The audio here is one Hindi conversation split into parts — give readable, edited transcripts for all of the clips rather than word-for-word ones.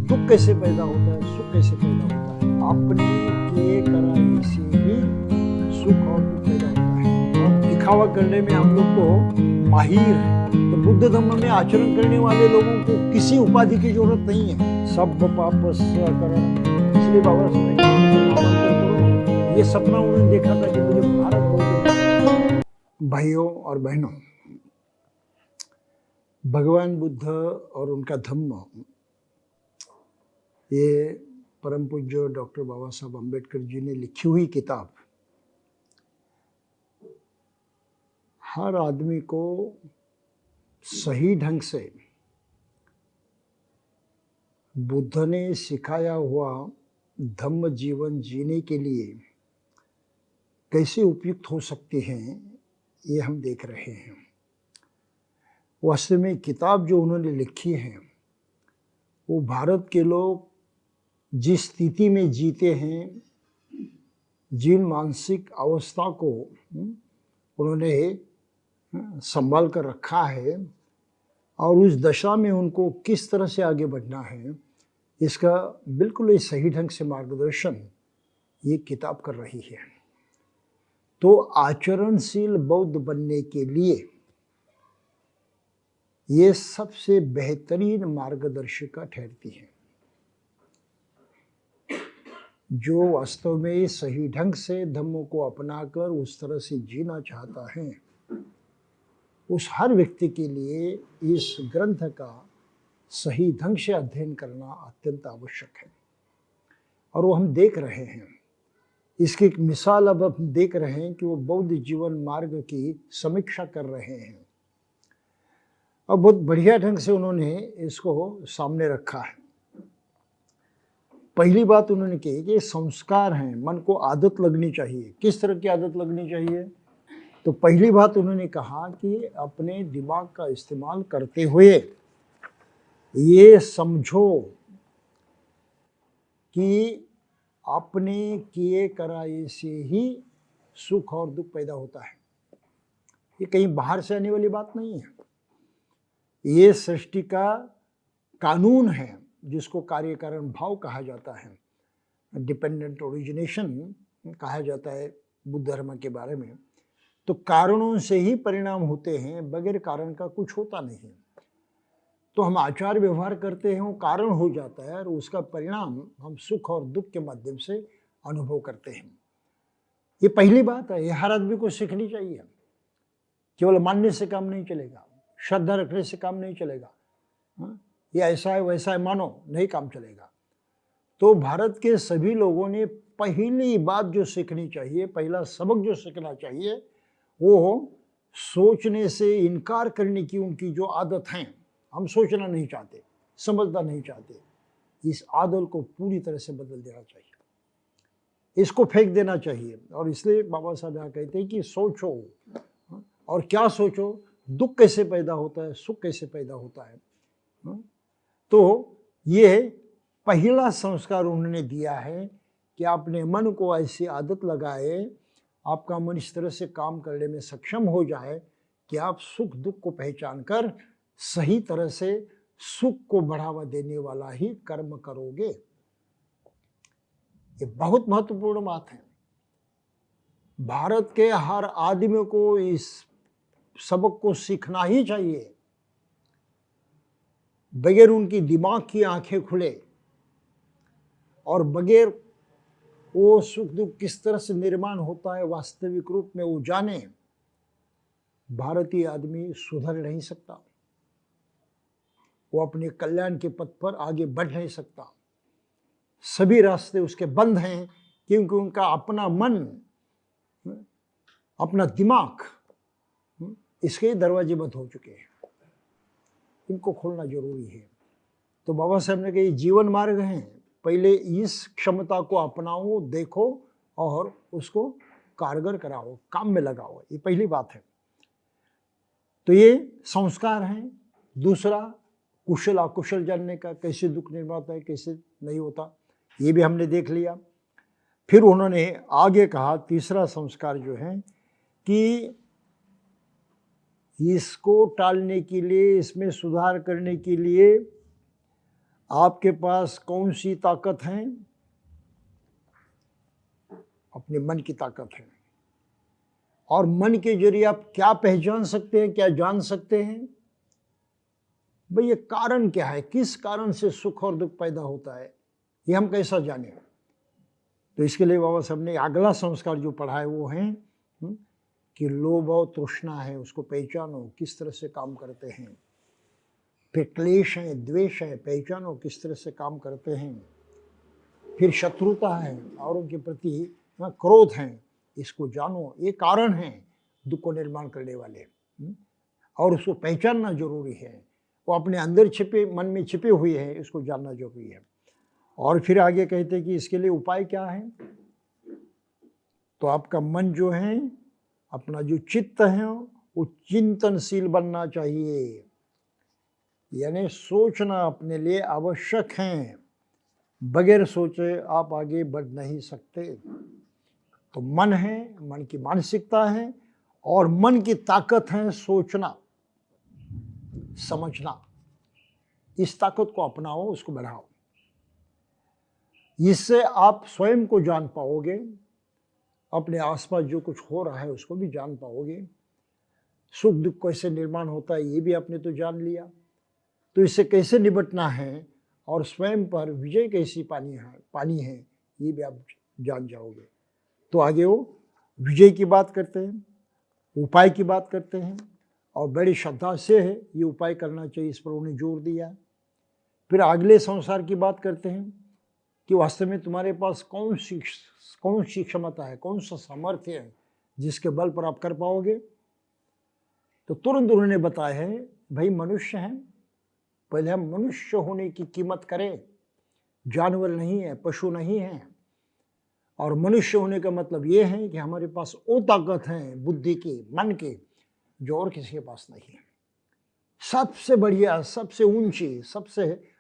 दुख कैसे पैदा होता है, सुख कैसे पैदा होता है। अपने किए कराई से ही सुख और दुख पैदा होता है। और दिखावा करने में हम लोग तो माहिर हैं। तो बुद्ध धर्म में आचरण करने वाले लोगों को किसी उपाधि की जरूरत नहीं है। सब पाप करण, इसलिए बाबा साहब ने कहा ये सपना उन्होंने देखा था कि मुझे भारत बहुत। भाइयों और बहनों, भगवान बुद्ध और उनका धम्म, ये परम पूज्य डॉक्टर बाबा साहब अम्बेडकर जी ने लिखी हुई किताब हर आदमी को सही ढंग से बुद्ध ने सिखाया हुआ धम्म जीवन जीने के लिए कैसे उपयुक्त हो सकते हैं, ये हम देख रहे हैं। वास्तव में किताब जो उन्होंने लिखी है वो भारत के लोग जिस स्थिति में जीते हैं, जिन मानसिक अवस्था को उन्होंने संभाल कर रखा है और उस दशा में उनको किस तरह से आगे बढ़ना है, इसका बिल्कुल ही सही ढंग से मार्गदर्शन ये किताब कर रही है। तो आचरणशील बौद्ध बनने के लिए ये सबसे बेहतरीन मार्गदर्शिका ठहरती है। जो वास्तव में सही ढंग से धम्मों को अपनाकर उस तरह से जीना चाहता है, उस हर व्यक्ति के लिए इस ग्रंथ का सही ढंग से अध्ययन करना अत्यंत आवश्यक है। और वो हम देख रहे हैं, इसकी एक मिसाल अब हम देख रहे हैं कि वो बौद्ध जीवन मार्ग की समीक्षा कर रहे हैं और बहुत बढ़िया ढंग से उन्होंने इसको सामने रखा है। पहली बात उन्होंने कही कि संस्कार हैं, मन को आदत लगनी चाहिए। किस तरह की आदत लगनी चाहिए? तो पहली बात उन्होंने कहा कि अपने दिमाग का इस्तेमाल करते हुए ये समझो कि अपने किए कराए से ही सुख और दुख पैदा होता है। ये कहीं बाहर से आने वाली बात नहीं है। ये सृष्टि का कानून है जिसको कार्य कारण भाव कहा जाता है, डिपेंडेंट ओरिजिनेशन कहा जाता है बुद्ध धर्म के बारे में। तो कारणों से ही परिणाम होते हैं, बगैर कारण का कुछ होता नहीं। तो हम आचार व्यवहार करते हैं, वो कारण हो जाता है और उसका परिणाम हम सुख और दुख के माध्यम से अनुभव करते हैं। ये पहली बात है, ये हर आदमी को सीखनी चाहिए। केवल मानने से काम नहीं चलेगा, श्रद्धा रखने से काम नहीं चलेगा, ये ऐसा है वैसा है मानो नहीं काम चलेगा। तो भारत के सभी लोगों ने पहली बात जो सीखनी चाहिए, पहला सबक जो सीखना चाहिए, वो सोचने से इनकार करने की उनकी जो आदत है। हम सोचना नहीं चाहते, समझना नहीं चाहते, इस आदत को पूरी तरह से बदल देना चाहिए, इसको फेंक देना चाहिए। और इसलिए बाबा साहब यहाँ कहते हैं कि सोचो, और क्या सोचो, दुख कैसे पैदा होता है, सुख कैसे पैदा होता है। तो ये पहला संस्कार उन्होंने दिया है कि आपने मन को ऐसी आदत लगाए, आपका मन इस तरह से काम करने में सक्षम हो जाए कि आप सुख दुख को पहचान कर सही तरह से सुख को बढ़ावा देने वाला ही कर्म करोगे। ये बहुत महत्वपूर्ण बात है। भारत के हर आदमी को इस सबक को सीखना ही चाहिए। बगैर उनकी दिमाग की आंखें खुले और बगैर वो सुख दुख किस तरह से निर्माण होता है वास्तविक रूप में वो जाने, भारतीय आदमी सुधर नहीं सकता, वो अपने कल्याण के पथ पर आगे बढ़ नहीं सकता। सभी रास्ते उसके बंद हैं क्योंकि उनका अपना मन, अपना दिमाग, इसके दरवाजे बंद हो चुके हैं। इनको खोलना जरूरी है। तो बाबा साहब ने कहा जीवन मार्ग हैं, पहले इस क्षमता को अपनाओ, देखो और उसको कारगर कराओ, काम में लगाओ। ये पहली बात है। तो ये संस्कार हैं। दूसरा, कुशल अकुशल जानने का, कैसे दुख निर्माण होता है, कैसे नहीं होता, ये भी हमने देख लिया। फिर उन्होंने आगे कहा तीसरा संस्कार जो है कि इसको टालने के लिए, इसमें सुधार करने के लिए आपके पास कौन सी ताकत है? अपने मन की ताकत है। और मन के जरिए आप क्या पहचान सकते हैं, क्या जान सकते हैं? भाई ये कारण क्या है, किस कारण से सुख और दुख पैदा होता है, ये हम कैसा जाने? तो इसके लिए बाबा साहब ने अगला संस्कार जो पढ़ा है वो है कि लोभ और तृष्णा है, उसको पहचानो किस तरह से काम करते हैं। फिर क्लेश है, द्वेष है, पहचानो किस तरह से काम करते हैं। फिर शत्रुता है, औरों के प्रति क्रोध है, इसको जानो, ये कारण है दुख को निर्माण करने वाले। और उसको पहचानना जरूरी है, वो अपने अंदर छिपे, मन में छिपे हुए हैं, इसको जानना जरूरी है। और फिर आगे कहते हैं कि इसके लिए उपाय क्या है? तो आपका मन जो है, अपना जो चित्त है, वो चिंतनशील बनना चाहिए, यानी सोचना अपने लिए आवश्यक है। बगैर सोचे आप आगे बढ़ नहीं सकते। तो मन है, मन की मानसिकता है, और मन की ताकत है सोचना, समझना। इस ताकत को अपनाओ, उसको बढ़ाओ। इससे आप स्वयं को जान पाओगे, अपने आसपास जो कुछ हो रहा है उसको भी जान पाओगे। सुख दुख कैसे निर्माण होता है ये भी आपने तो जान लिया, तो इससे कैसे निपटना है और स्वयं पर विजय कैसी पानी है ये भी आप जान जाओगे। तो आगे वो विजय की बात करते हैं, उपाय की बात करते हैं, और बड़ी श्रद्धा से है ये उपाय करना चाहिए, इस पर उन्हें जोर दिया। फिर अगले संसार की बात करते हैं कि वास्तव में तुम्हारे पास कौन सी क्षमता है, कौन सा सामर्थ्य है जिसके बल पर आप कर पाओगे। तो तुरंत उन्होंने बताया है, भाई मनुष्य हैं, पहले हम मनुष्य होने की कीमत करें, जानवर नहीं है, पशु नहीं है। और मनुष्य होने का मतलब ये है कि हमारे पास वो ताकत है बुद्धि की, मन की, जो और किसी के पास नहीं है। सबसे बढ़िया, सबसे ऊंची, सबसे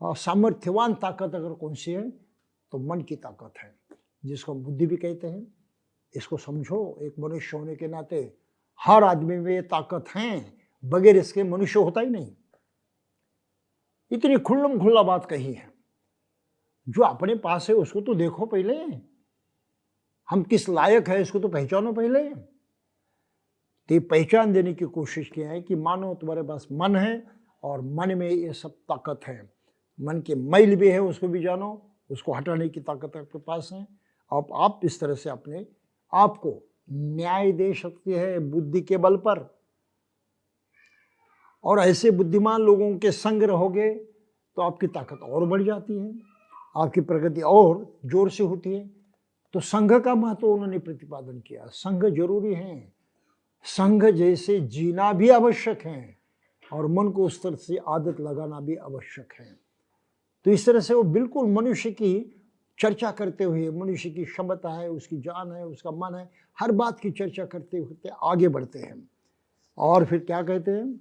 सामर्थ्यवान ताकत अगर कौन सी है तो मन की ताकत है, जिसको हम बुद्धि भी कहते हैं। इसको समझो, एक मनुष्य होने के नाते हर आदमी में ये ताकत है, बगैर इसके मनुष्य होता ही नहीं। इतनी खुल्लम खुल्ला बात कही है। जो अपने पास है उसको तो देखो पहले, हम किस लायक है इसको तो पहचानो पहले। तो पहचान देने की कोशिश किया है कि मानो तुम्हारे पास मन है और मन में ये सब ताकत है। मन के मैल भी है, उसको भी जानो, उसको हटाने की ताकत आपके पास है। अब आप इस तरह से अपने आप को न्याय दे सकते हैं बुद्धि के बल पर। और ऐसे बुद्धिमान लोगों के संग रहोगे तो आपकी ताकत और बढ़ जाती है, आपकी प्रगति और जोर से होती है। तो संघ का महत्व उन्होंने प्रतिपादन किया। संघ जरूरी है, संघ जैसे जीना भी आवश्यक है, और मन को उस तरह से आदत लगाना भी आवश्यक है। तो इस तरह से वो बिल्कुल मनुष्य की चर्चा करते हुए, मनुष्य की क्षमता है, उसकी जान है, उसका मन है, हर बात की चर्चा करते हुए आगे बढ़ते हैं। और फिर क्या कहते हैं,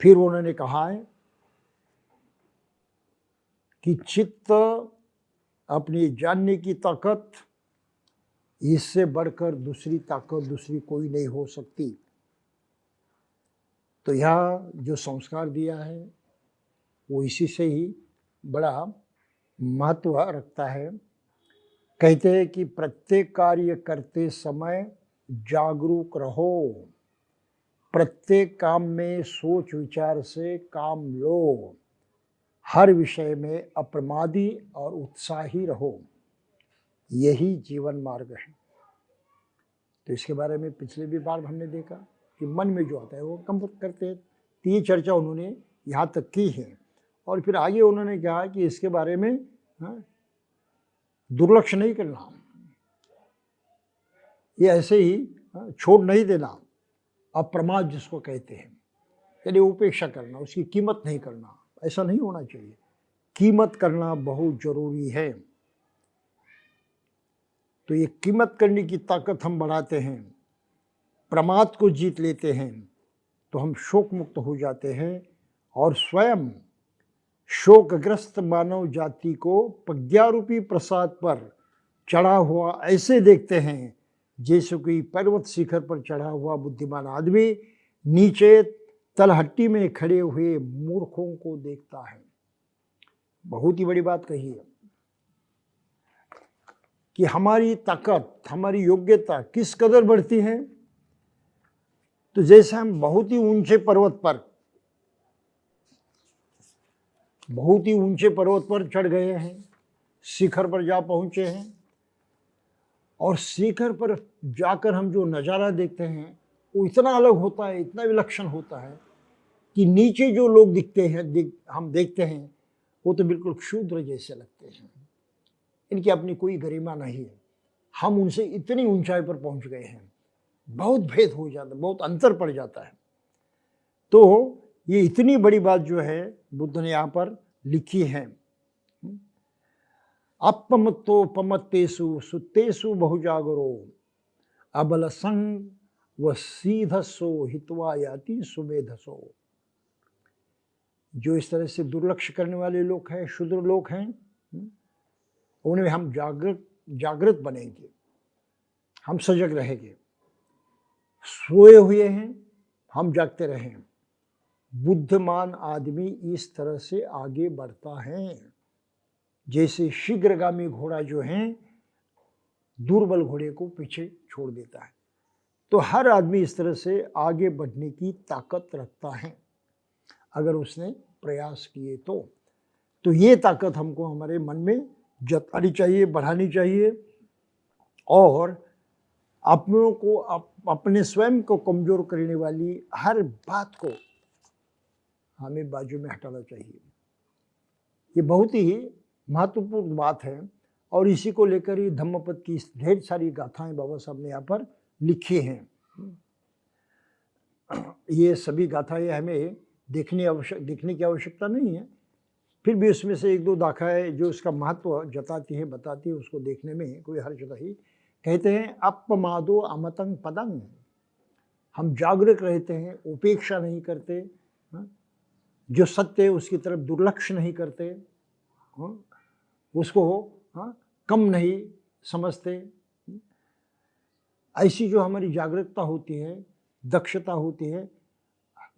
फिर उन्होंने कहा है कि चित्त अपनी जानने की ताकत, इससे बढ़कर दूसरी ताकत दूसरी कोई नहीं हो सकती। तो यह जो संस्कार दिया है वो इसी से ही बड़ा महत्व रखता है। कहते हैं कि प्रत्येक कार्य करते समय जागरूक रहो, प्रत्येक काम में सोच विचार से काम लो, हर विषय में अप्रमादी और उत्साही रहो, यही जीवन मार्ग है। तो इसके बारे में पिछले भी बार हमने देखा कि मन में जो आता है वो कम करते हैं। तो ये चर्चा उन्होंने यहाँ तक की है। और फिर आगे उन्होंने कहा कि इसके बारे में दुर्लक्ष्य नहीं करना, ये ऐसे ही छोड़ नहीं देना, अप्रमाद जिसको कहते हैं, यानी उपेक्षा करना, उसकी कीमत नहीं करना, ऐसा नहीं होना चाहिए। कीमत करना बहुत जरूरी है। तो ये कीमत करने की ताकत हम बढ़ाते हैं, प्रमाद को जीत लेते हैं, तो हम शोक मुक्त हो जाते हैं और स्वयं शोकग्रस्त मानव जाति को प्रज्ञारूपी प्रसाद पर चढ़ा हुआ ऐसे देखते हैं जैसे कोई पर्वत शिखर पर चढ़ा हुआ बुद्धिमान आदमी नीचे तलहट्टी में खड़े हुए मूर्खों को देखता है। बहुत ही बड़ी बात कही है कि हमारी ताकत, हमारी योग्यता किस कदर बढ़ती है। तो जैसे हम बहुत ही ऊंचे पर्वत पर चढ़ गए हैं, शिखर पर जा पहुंचे हैं, और शिखर पर जाकर हम जो नज़ारा देखते हैं वो इतना अलग होता है, इतना विलक्षण होता है कि नीचे जो लोग दिखते हैं, हम देखते हैं, वो तो बिल्कुल क्षुद्र जैसे लगते हैं। इनकी अपनी कोई गरिमा नहीं है। हम उनसे इतनी ऊंचाई पर पहुंच गए हैं, बहुत भेद हो जाता है, बहुत अंतर पड़ जाता है। तो ये इतनी बड़ी बात जो है बुद्ध ने यहाँ पर लिखी है। अपमत्तोपमत्तेषु सुत्तेषु बहुजागरो अबल संग व सीधसो हित्वा याति सुमेधसो। जो इस तरह से दुर्लक्ष्य करने वाले लोग हैं, क्षुद्र लोग हैं, उन्हें हम जागृत बनेंगे, हम सजग रहेंगे। सोए हुए हैं, हम जागते रहें। बुद्धिमान आदमी इस तरह से आगे बढ़ता है, जैसे शीघ्रगामी घोड़ा जो है दुर्बल घोड़े को पीछे छोड़ देता है। तो हर आदमी इस तरह से आगे बढ़ने की ताकत रखता है अगर उसने प्रयास किए तो ये ताकत हमको हमारे मन में जतानी चाहिए, बढ़ानी चाहिए, और अपने स्वयं को कमजोर करने वाली हर बात को हमें बाजू में हटाना चाहिए। ये बहुत ही महत्वपूर्ण बात है, और इसी को लेकर ही धम्मपद की ढेर सारी गाथाएं बाबा साहब ने यहाँ पर लिखी हैं। ये सभी गाथाएं हमें देखने की आवश्यकता नहीं है, फिर भी उसमें से एक दो गाथाएं जो उसका महत्व जताती है, बताती है, उसको देखने में कोई हर्ज नहीं। कहते हैं अपमादो अमतंग पदंग, हम जागरूक रहते हैं, उपेक्षा नहीं करते, जो सत्य है उसकी तरफ दुर्लक्ष्य नहीं करते, उसको कम नहीं समझते। ऐसी जो हमारी जागरूकता होती है, दक्षता होती है,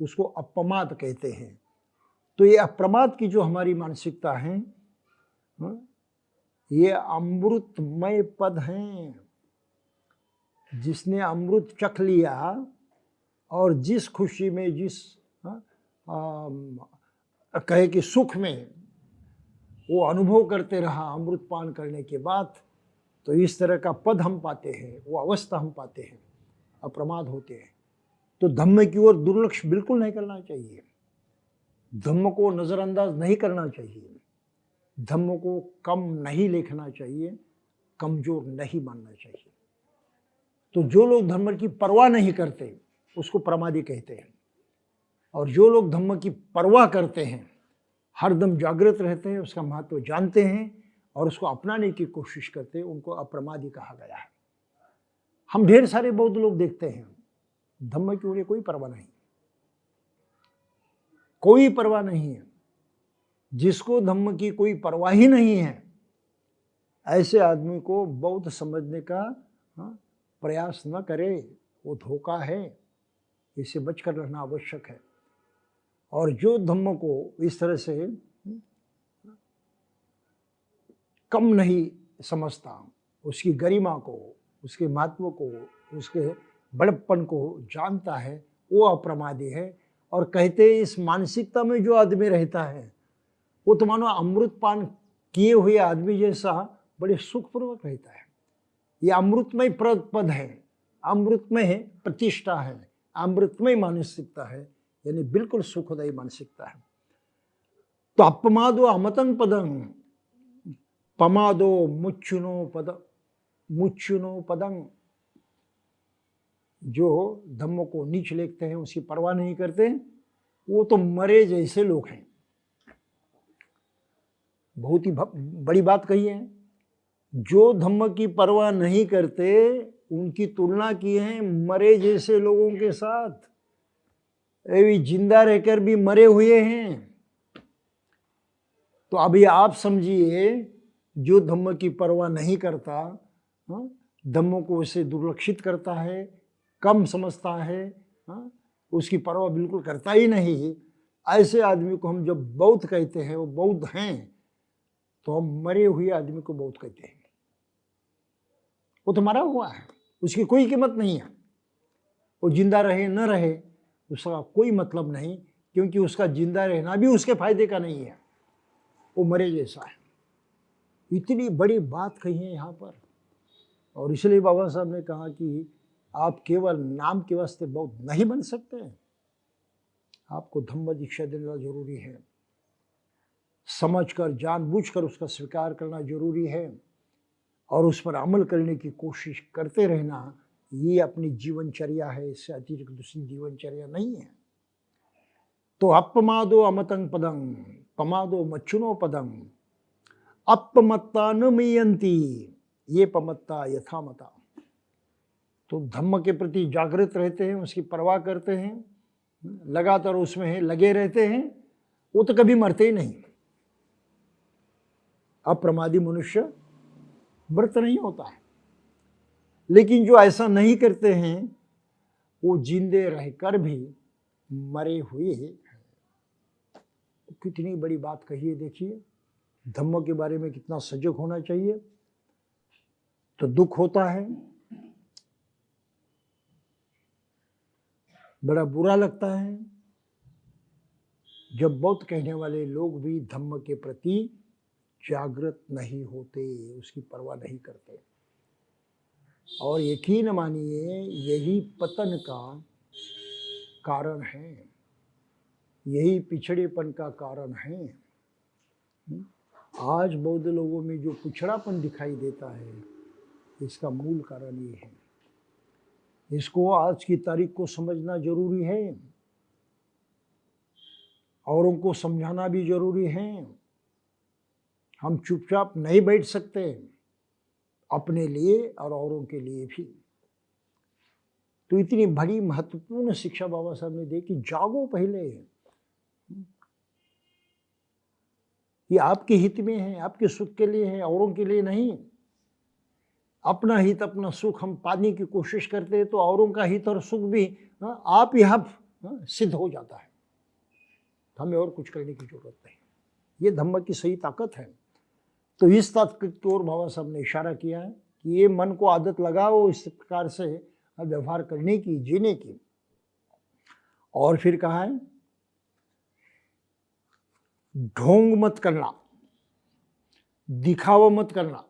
उसको अपमाद कहते हैं। तो ये अप्रमाद की जो हमारी मानसिकता है, ये अमृतमय पद हैं। जिसने अमृत चख लिया और जिस खुशी में, जिस कहे कि सुख में वो अनुभव करते रहा अमृत पान करने के बाद, तो इस तरह का पद हम पाते हैं, वो अवस्था हम पाते हैं, अप्रमाद होते हैं। तो धम्म की ओर दुर्लक्ष्य बिल्कुल नहीं करना चाहिए, धम्म को नज़रअंदाज नहीं करना चाहिए, धम्म को कम नहीं लेखना चाहिए, कमजोर नहीं मानना चाहिए। तो जो लोग धम्म की परवाह नहीं करते उसको प्रमादी कहते हैं, और जो लोग धम्म की परवाह करते हैं, हरदम जागृत रहते हैं, उसका महत्व जानते हैं और उसको अपनाने की कोशिश करते हैं, उनको अप्रमादी कहा गया है। हम ढेर सारे बौद्ध लोग देखते हैं, धम्म की उन्हें कोई परवाह नहीं, कोई परवाह नहीं है। जिसको धम्म की कोई परवाह ही नहीं है, ऐसे आदमी को बौद्ध समझने का प्रयास न करे, वो धोखा है, इससे बचकर रहना आवश्यक है। और जो धम्म को इस तरह से कम नहीं समझता, उसकी गरिमा को, उसके महत्व को, उसके बड़प्पन को जानता है, वो अप्रमादी है। और कहते हैं इस मानसिकता में जो आदमी रहता है वो तो मानो अमृत पान किए हुए आदमी जैसा बड़े सुखपूर्वक रहता है। ये अमृतमय पद है, अमृतमय प्रतिष्ठा है, अमृतमय मानसिकता है, यानी बिल्कुल सुखदायी मानसिकता है। तो अपमादो अमतं पदं पमादो मुच्चुनो पदं, जो धम्म को नीच लेखते हैं, उसकी परवाह नहीं करते, वो तो मरे जैसे लोग हैं। बहुत ही बड़ी बात कही है। जो धम्म की परवाह नहीं करते उनकी तुलना की है मरे जैसे लोगों के साथ, अभी जिंदा रहकर भी मरे हुए हैं। तो अभी आप समझिए, जो धम्म की परवाह नहीं करता, धम्म को उसे दुर्लक्षित करता है, कम समझता है, उसकी परवाह बिल्कुल करता ही नहीं, ऐसे आदमी को हम जब बौद्ध कहते हैं, वो बौद्ध हैं, तो हम मरे हुए आदमी को बौद्ध कहते हैं। वो तो मरा हुआ है, उसकी कोई कीमत नहीं है। वो जिंदा रहे न रहे उसका कोई मतलब नहीं, क्योंकि उसका जिंदा रहना भी उसके फायदे का नहीं है, वो मरे जैसा है। इतनी बड़ी बात कही है यहाँ पर। और इसलिए बाबा साहब ने कहा कि आप केवल नाम के वास्ते बौद्ध नहीं बन सकते, आपको धम्म दीक्षा देना जरूरी है, समझकर जानबूझकर उसका स्वीकार करना जरूरी है, और उस पर अमल करने की कोशिश करते रहना, ये अपनी जीवनचर्या है, इससे अतिरिक्त दूसरी जीवनचर्या नहीं है। तो अपमादो अमतं पदं पमादो मच्छुनो पदं अपमत्ता न मयंती ये पमत्ता यथामता। तो धम्म के प्रति जागृत रहते हैं, उसकी परवाह करते हैं, लगातार उसमें लगे रहते हैं, वो तो कभी मरते ही नहीं। अप्रमादी मनुष्य व्रत नहीं होता है। लेकिन जो ऐसा नहीं करते हैं वो जिंदे रहकर भी मरे हुए हैं। कितनी बड़ी बात कही है, देखिए धम्म के बारे में कितना सजग होना चाहिए। तो दुख होता है, बड़ा बुरा लगता है जब बौद्ध कहने वाले लोग भी धम्म के प्रति जागृत नहीं होते, उसकी परवाह नहीं करते। और यकीन मानिए यही पतन का कारण है, यही पिछड़ेपन का कारण है। आज बौद्ध लोगों में जो पिछड़ापन दिखाई देता है, इसका मूल कारण ये है। इसको आज की तारीख को समझना जरूरी है, औरों को समझाना भी जरूरी है। हम चुपचाप नहीं बैठ सकते, अपने लिए और औरों के लिए भी। तो इतनी बड़ी महत्वपूर्ण शिक्षा बाबा साहब ने दी कि जागो पहले, ये आपके हित में है, आपके सुख के लिए है, औरों के लिए नहीं। अपना हित अपना सुख हम पाने की कोशिश करते हैं तो औरों का हित और सुख भी आप यहाँ सिद्ध हो जाता है। हमें और कुछ करने की जरूरत नहीं। ये धम्म की सही ताकत है। तो इस ताकत की ओर बाबा साहब ने इशारा किया है कि ये मन को आदत लगाओ इस प्रकार से व्यवहार करने की, जीने की। और फिर कहा है ढोंग मत करना, दिखावा मत करना।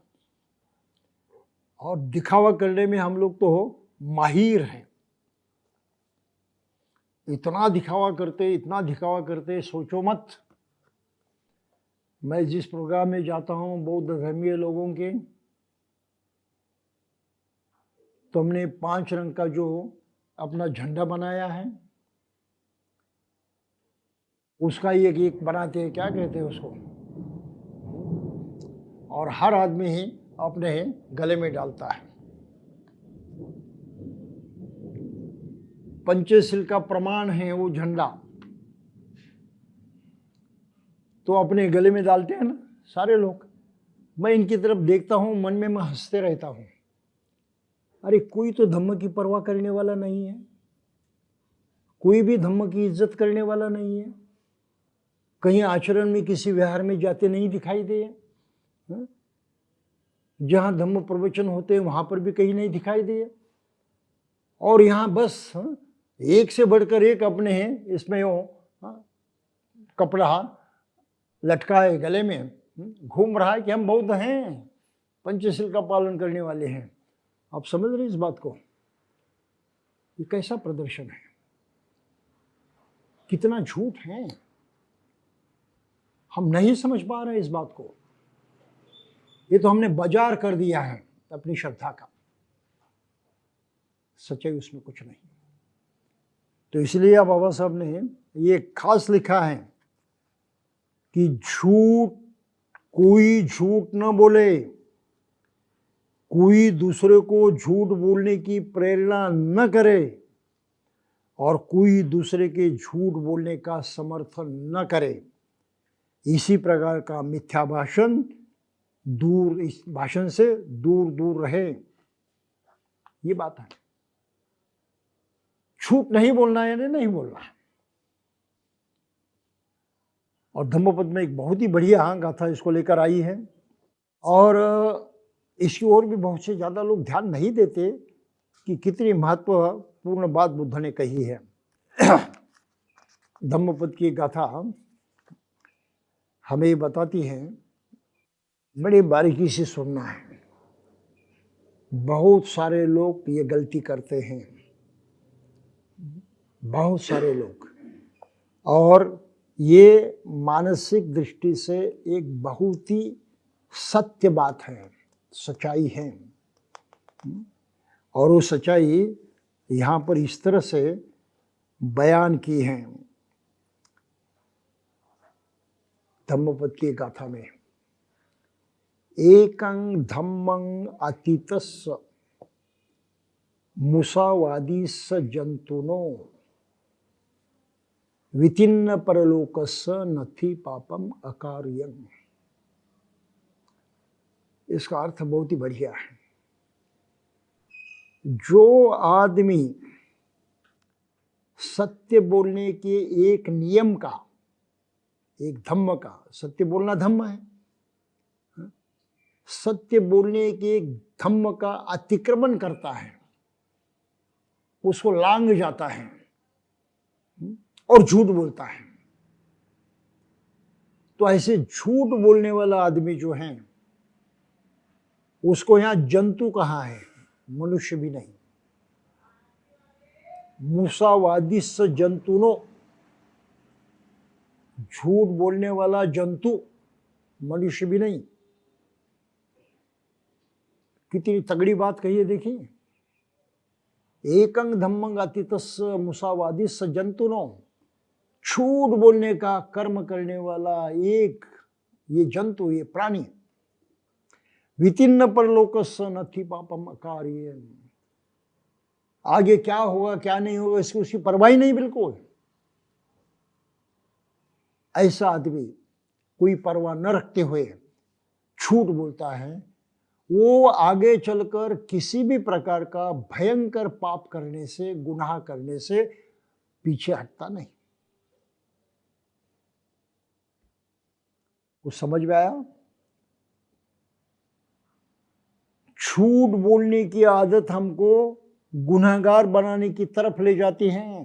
और दिखावा करने में हम लोग तो माहिर हैं, इतना दिखावा करते सोचो मत। मैं जिस प्रोग्राम में जाता हूँ बौद्ध धर्मीय लोगों के, तो हमने 5 रंग का जो अपना झंडा बनाया है, उसका एक बनाते हैं, क्या कहते हैं उसको, और हर आदमी ही अपने गले में डालता है। पंचशील का प्रमाण है वो झंडा, तो अपने गले में डालते हैं ना सारे लोग। मैं इनकी तरफ देखता हूँ, मन में मैं हंसते रहता हूँ। अरे कोई तो धम्म की परवाह करने वाला नहीं है, कोई भी धम्म की इज्जत करने वाला नहीं है। कहीं आचरण में किसी विहार में जाते नहीं दिखाई दे, जहाँ धम्म प्रवचन होते हैं वहाँ पर भी कहीं नहीं दिखाई दे। और यहाँ बस एक से बढ़कर एक अपने हैं इसमें कपड़ा लटकाए गले में घूम रहा है कि हम बौद्ध हैं, पंचशील का पालन करने वाले हैं। आप समझ रहे इस बात को? ये कैसा प्रदर्शन है, कितना झूठ है। हम नहीं समझ पा रहे इस बात को। ये तो हमने बाजार कर दिया है अपनी श्रद्धा का, सच्चाई उसमें कुछ नहीं। तो इसलिए बाबा साहब ने ये खास लिखा है कि कोई झूठ न बोले, कोई दूसरे को झूठ बोलने की प्रेरणा न करे, और कोई दूसरे के झूठ बोलने का समर्थन न करे। इसी प्रकार का मिथ्या भाषण इस भाषण से दूर दूर रहे, ये बात है। झूठ नहीं बोलना है यानी नहीं बोलना है। और धम्मपद में एक बहुत ही बढ़िया गाथा इसको लेकर आई है, और इसकी ओर भी बहुत से ज़्यादा लोग ध्यान नहीं देते कि कितनी महत्वपूर्ण बात बुद्ध ने कही है। धम्मपद की गाथा हमें ये बताती है, बड़ी बारीकी से सुनना है। बहुत सारे लोग ये गलती करते हैं, बहुत सारे लोग, और ये मानसिक दृष्टि से एक बहुत ही सत्य बात है, सच्चाई है। और वो सच्चाई यहाँ पर इस तरह से बयान की है धम्मपद की गाथा में। एकं धम्मं अतीतस्य मुसावादीस जंतुनो वितिन्न परलोकस्य नथि पापम अकार्यं। इसका अर्थ बहुत ही बढ़िया है। जो आदमी सत्य बोलने के एक नियम का, एक धम्म का, सत्य बोलना धम्म है, सत्य बोलने के एक धम्म का अतिक्रमण करता है, उसको लांघ जाता है और झूठ बोलता है, तो ऐसे झूठ बोलने वाला आदमी जो है उसको यहां जंतु कहा है, मनुष्य भी नहीं। मूसावादिस जंतुनो, झूठ बोलने वाला जंतु, मनुष्य भी नहीं। कितनी तगड़ी बात कही है, देखिए। एकं धम्मं अतीतस्य मुसावादिस जंतुनो, झूठ बोलने का कर्म करने वाला एक ये जंतु, ये प्राणी, वितिन्न परलोकस्य नथि पापम अकार्यं, आगे क्या होगा क्या नहीं होगा इसकी उसकी परवाह ही नहीं बिल्कुल। ऐसा आदमी कोई परवाह न रखते हुए झूठ बोलता है, वो आगे चलकर किसी भी प्रकार का भयंकर पाप करने से, गुनाह करने से पीछे हटता नहीं। कुछ समझ में आया? झूठ बोलने की आदत हमको गुनहगार बनाने की तरफ ले जाती है।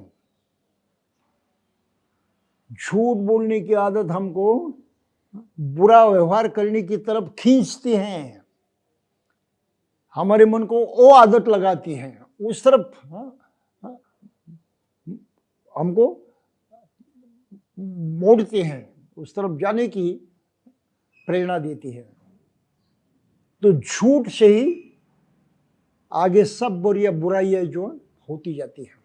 झूठ बोलने की आदत हमको बुरा व्यवहार करने की तरफ खींचती है, हमारे मन को वो आदत लगाती है, उस तरफ हमको मोड़ते हैं, उस तरफ जाने की प्रेरणा देती है। तो झूठ से ही आगे सब बुराइयां जो होती जाती है।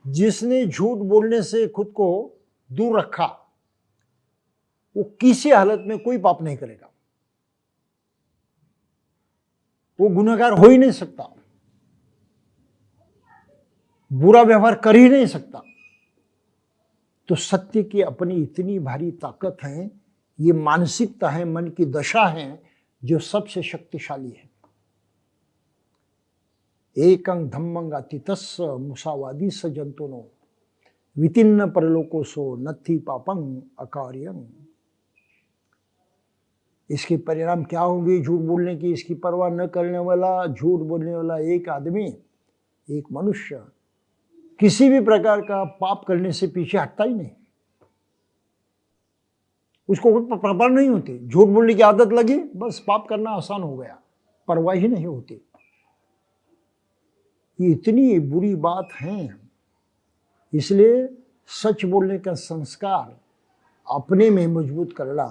जिसने झूठ बोलने से खुद को दूर रखा वो किसी हालत में कोई पाप नहीं करेगा, वो गुनहगार हो ही नहीं सकता, बुरा व्यवहार कर ही नहीं सकता। तो सत्य की अपनी इतनी भारी ताकत है, ये मानसिकता है, मन की दशा है जो सबसे शक्तिशाली है। एकं धम्मं अतीतस्य मुसावादिस जंतुनो वितिन्न परलोकोसो नथि पापं अकार्यं। इसके परिणाम क्या होंगे झूठ बोलने की? इसकी परवाह न करने वाला, झूठ बोलने वाला एक आदमी, एक मनुष्य किसी भी प्रकार का पाप करने से पीछे हटता ही नहीं, उसको कोई परवाह नहीं होती। झूठ बोलने की आदत लगी, बस पाप करना आसान हो गया, परवाह ही नहीं होती। ये इतनी बुरी बात है, इसलिए सच बोलने का संस्कार अपने में मजबूत करना,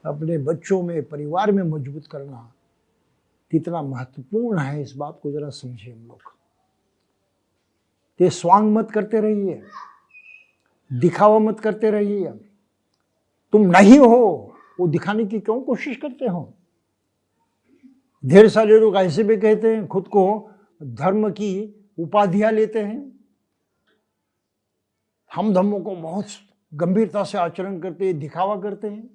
अपने बच्चों में, परिवार में मजबूत करना कितना महत्वपूर्ण है, इस बात को जरा समझिए हम लोग। ते स्वांग मत करते रहिए, दिखावा मत करते रहिए। तुम नहीं हो वो दिखाने की क्यों कोशिश करते हो? ढेर सारे लोग ऐसे भी कहते हैं, खुद को धर्म की उपाधियां लेते हैं, हम धर्मों को बहुत गंभीरता से आचरण करते हैं, दिखावा करते हैं।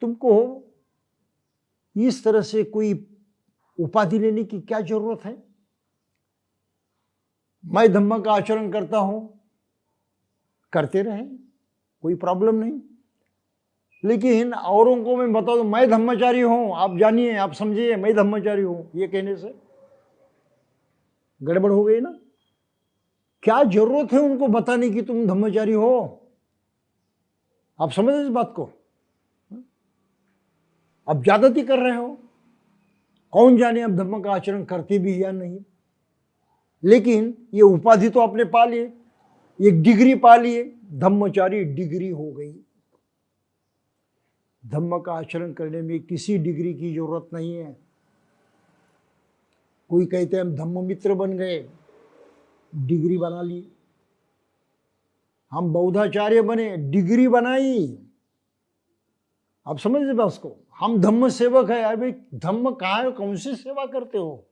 तुमको इस तरह से कोई उपाधि लेने की क्या जरूरत है? मैं धम्म का आचरण करता हूं, करते रहें, कोई प्रॉब्लम नहीं। लेकिन औरों को मैं बता दूं मैं धम्मचारी हूं, आप जानिए, आप समझिए मैं धम्मचारी हूं, ये कहने से गड़बड़ हो गई ना। क्या जरूरत है उनको बताने की तुम धम्मचारी हो? आप समझ इस बात को? आप ज्यादती कर रहे हो, कौन जाने आप धम्म का आचरण करते भी या नहीं। लेकिन ये उपाधि तो आपने पा ली, एक डिग्री पा ली, धम्मचारी डिग्री हो गई। धम्म का आचरण करने में किसी डिग्री की जरूरत नहीं है। कोई कहते हैं हम धम्म मित्र बन गए, डिग्री बना ली। हम बौद्धाचार्य बने, डिग्री बनाई। आप समझ रहे बात को? हम धम्म सेवक है। अरे धम्म कहाँ है, कौन सी सेवा करते हो?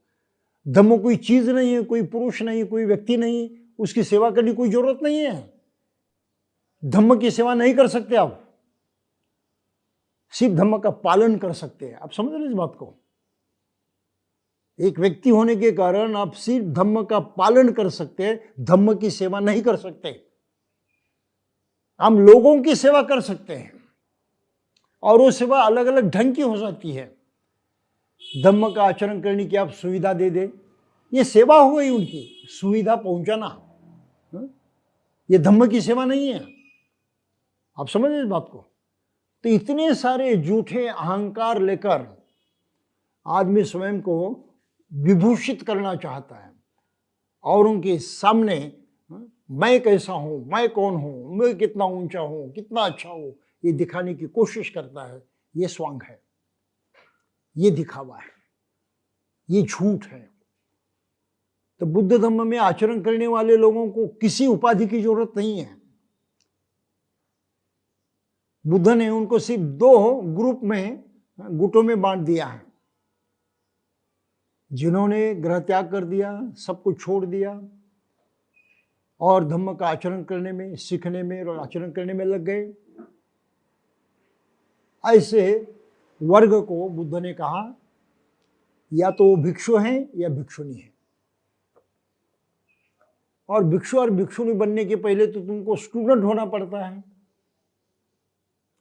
धम्म कोई चीज नहीं है, कोई पुरुष नहीं, कोई व्यक्ति नहीं, उसकी सेवा करने की कोई जरूरत नहीं है। धम्म की सेवा नहीं कर सकते आप, सिर्फ धम्म का पालन कर सकते हैं। आप समझ रहे इस बात को? एक व्यक्ति होने के कारण आप सिर्फ धम्म का पालन कर सकते हैं, धम्म की सेवा नहीं कर सकते। हम लोगों की सेवा कर सकते हैं और वो सेवा अलग अलग ढंग की हो सकती है। धम्म का आचरण करने की आप सुविधा दे दे, ये सेवा हो गई उनकी, सुविधा पहुंचाना। ये धम्म की सेवा नहीं है। आप समझ इस बात को? तो इतने सारे झूठे अहंकार लेकर आदमी स्वयं को विभूषित करना चाहता है और उनके सामने मैं कैसा हूं, मैं कौन हूं, मैं कितना ऊंचा हूं, कितना अच्छा हूं, ये दिखाने की कोशिश करता है। ये स्वांग है, ये दिखावा है, ये झूठ है। तो बुद्ध धम्म में आचरण करने वाले लोगों को किसी उपाधि की जरूरत नहीं है। बुद्ध ने उनको सिर्फ 2 ग्रुप में, गुटों में बांट दिया है। जिन्होंने गृह त्याग कर दिया, सब कुछ छोड़ दिया और धम्म का आचरण करने में, सीखने में और आचरण करने में लग गए, ऐसे वर्ग को बुद्ध ने कहा या तो भिक्षु हैं या भिक्षुनी है। और भिक्षु और भिक्षुनी बनने के पहले तो तुमको स्टूडेंट होना पड़ता है,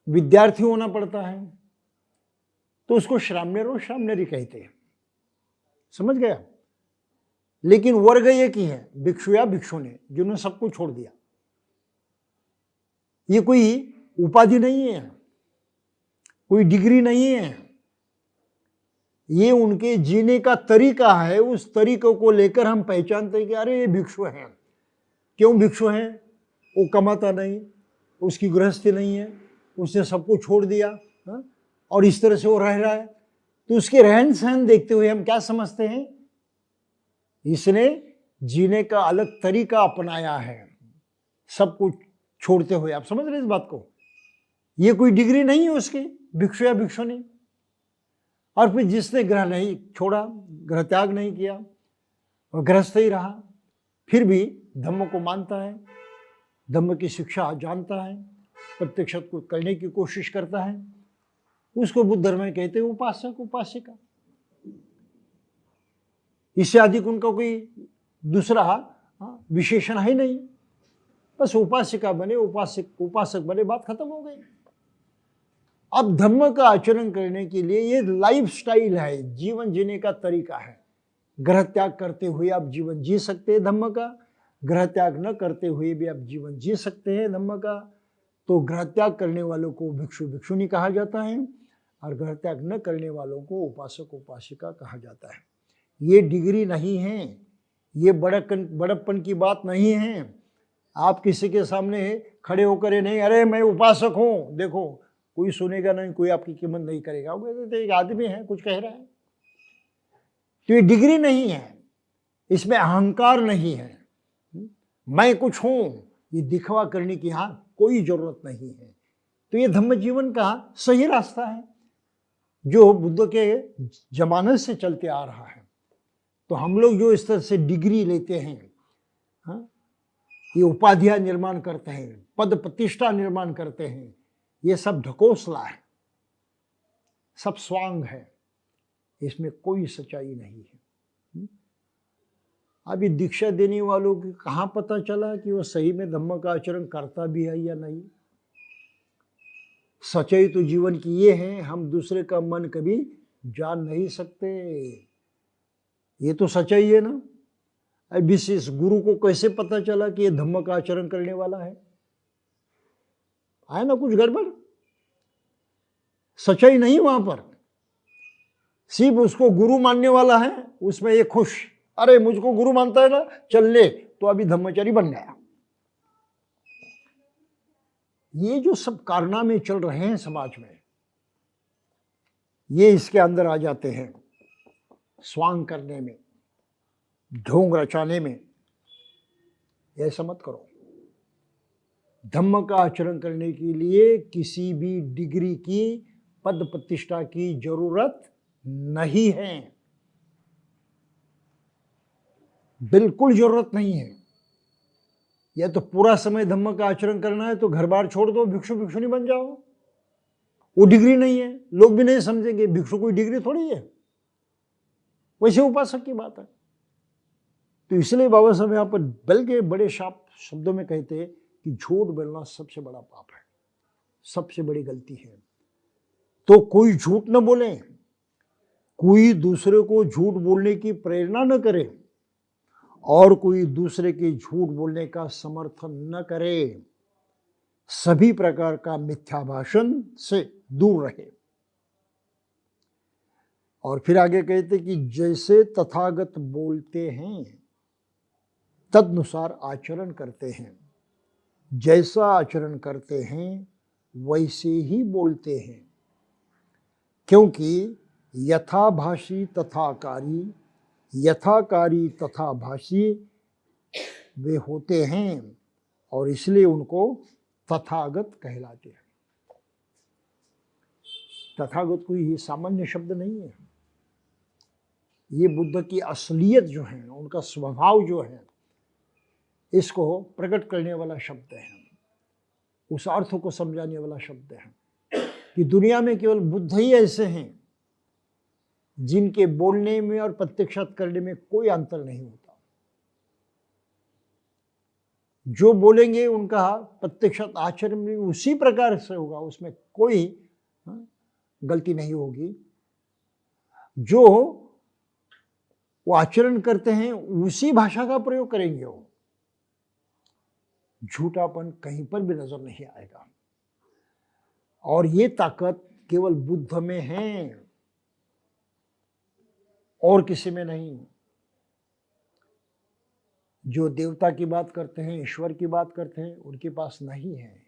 विद्यार्थी होना पड़ता है। तो उसको श्रामणेर और श्रामणेरी कहते हैं। समझ गया? लेकिन वर्ग एक ही है, भिक्षु या भिक्षुनी, जिन्होंने सब कुछ छोड़ दिया। ये कोई उपाधि नहीं है, कोई डिग्री नहीं है, ये उनके जीने का तरीका है। उस तरीकों को लेकर हम पहचानते हैं कि अरे ये भिक्षु हैं। क्यों भिक्षु हैं? वो कमाता नहीं, उसकी गृहस्थी नहीं है, उसने सब कुछ छोड़ दिया, हा? और इस तरह से वो रह रहा है। तो उसके रहन सहन देखते हुए हम क्या समझते हैं? इसने जीने का अलग तरीका अपनाया है, सब कुछ छोड़ते हुए। आप समझ रहे इस बात को? ये कोई डिग्री नहीं है उसकी, भिक्षु या भिक्षुनी। और फिर जिसने ग्रह नहीं छोड़ा, ग्रह त्याग नहीं किया और गृहस्थ ही रहा, फिर भी धम्म को मानता है, धम्म की शिक्षा जानता है, प्रत्यक्ष को करने की कोशिश करता है, उसको बुद्ध धर्म में कहते हैं उपासक, उपासिका। इससे अधिक उनका कोई दूसरा विशेषण है नहीं। बस उपासिका बने, उपासक बने, बात खत्म हो गई। अब धम्म का आचरण करने के लिए ये लाइफ स्टाइल है, जीवन जीने का तरीका है। ग्रह त्याग करते हुए आप जीवन जी सकते हैं धम्म का, ग्रह त्याग न करते हुए भी आप जीवन जी सकते हैं धम्म का। तो ग्रह त्याग करने वालों को भिक्षु भिक्षुनी कहा जाता है और ग्रह त्याग न करने वालों को उपासक उपासिका कहा जाता है। ये डिग्री नहीं है, ये बड़प्पन की बात नहीं है। आप किसी के सामने खड़े होकर नहीं, अरे मैं उपासक हूं, देखो कोई सुनेगा नहीं, कोई आपकी कीमत नहीं करेगा। वो तो एक आदमी है, कुछ कह रहा है। तो ये डिग्री नहीं है, इसमें अहंकार नहीं है, मैं कुछ हूं, ये दिखवा करने की यहां कोई जरूरत नहीं है। तो ये धम्म जीवन का सही रास्ता है जो बुद्ध के जमाने से चलते आ रहा है। तो हम लोग जो इस तरह से डिग्री लेते हैं, ये उपाधियां निर्माण करते हैं, पद प्रतिष्ठा निर्माण करते हैं, ये सब ढकोसला है, सब स्वांग है, इसमें कोई सच्चाई नहीं है। अभी दीक्षा देने वालों को कहाँ पता चला कि वो सही में धम्म का आचरण करता भी है या नहीं। सच्चाई तो जीवन की ये है, हम दूसरे का मन कभी जान नहीं सकते, ये तो सच्चाई है ना। अब इस गुरु को कैसे पता चला कि ये धम्म का आचरण करने वाला है ना कुछ गड़बड़। सच्चाई नहीं वहां पर, सिर्फ उसको गुरु मानने वाला है, उसमें ये खुश, अरे मुझको गुरु मानता है ना, चल ले, तो अभी धम्मचारी बन गया। ये जो सब कारनामे चल रहे हैं समाज में, ये इसके अंदर आ जाते हैं, स्वांग करने में, ढोंग रचाने में। ऐसा मत करो। धम्म का आचरण करने के लिए किसी भी डिग्री की, पद प्रतिष्ठा की जरूरत नहीं है, बिल्कुल जरूरत नहीं है। या तो पूरा समय धम्म का आचरण करना है तो घर बार छोड़ दो, भिक्षु भिक्षुनी बन जाओ। वो डिग्री नहीं है, लोग भी नहीं समझेंगे भिक्षु कोई डिग्री थोड़ी है, वैसे उपासक की बात है। तो इसलिए बाबा साहब यहाँ पर बल्कि बड़े शाप शब्दों में कहते हैं कि झूठ बोलना सबसे बड़ा पाप है, सबसे बड़ी गलती है। तो कोई झूठ न बोले, कोई दूसरे को झूठ बोलने की प्रेरणा न करे, और कोई दूसरे के झूठ बोलने का समर्थन न करे। सभी प्रकार का मिथ्या भाषण से दूर रहे। और फिर आगे कहते कि जैसे तथागत बोलते हैं तदनुसार आचरण करते हैं, जैसा आचरण करते हैं वैसे ही बोलते हैं, क्योंकि यथाभाषी तथाकारी, यथाकारी तथा भाषी वे होते हैं, और इसलिए उनको तथागत कहलाते हैं। तथागत कोई सामान्य शब्द नहीं है, ये बुद्ध की असलियत जो है, उनका स्वभाव जो है, इसको प्रकट करने वाला शब्द है, उस अर्थ को समझाने वाला शब्द है कि दुनिया में केवल बुद्ध ही ऐसे हैं जिनके बोलने में और प्रत्यक्षात करने में कोई अंतर नहीं होता। जो बोलेंगे उनका प्रत्यक्षात आचरण में उसी प्रकार से होगा, उसमें कोई गलती नहीं होगी। जो वो आचरण करते हैं उसी भाषा का प्रयोग करेंगे, वो झूठापन कहीं पर भी नजर नहीं आएगा। और ये ताकत केवल बुद्ध में है और किसी में नहीं। जो देवता की बात करते हैं, ईश्वर की बात करते हैं, उनके पास नहीं है,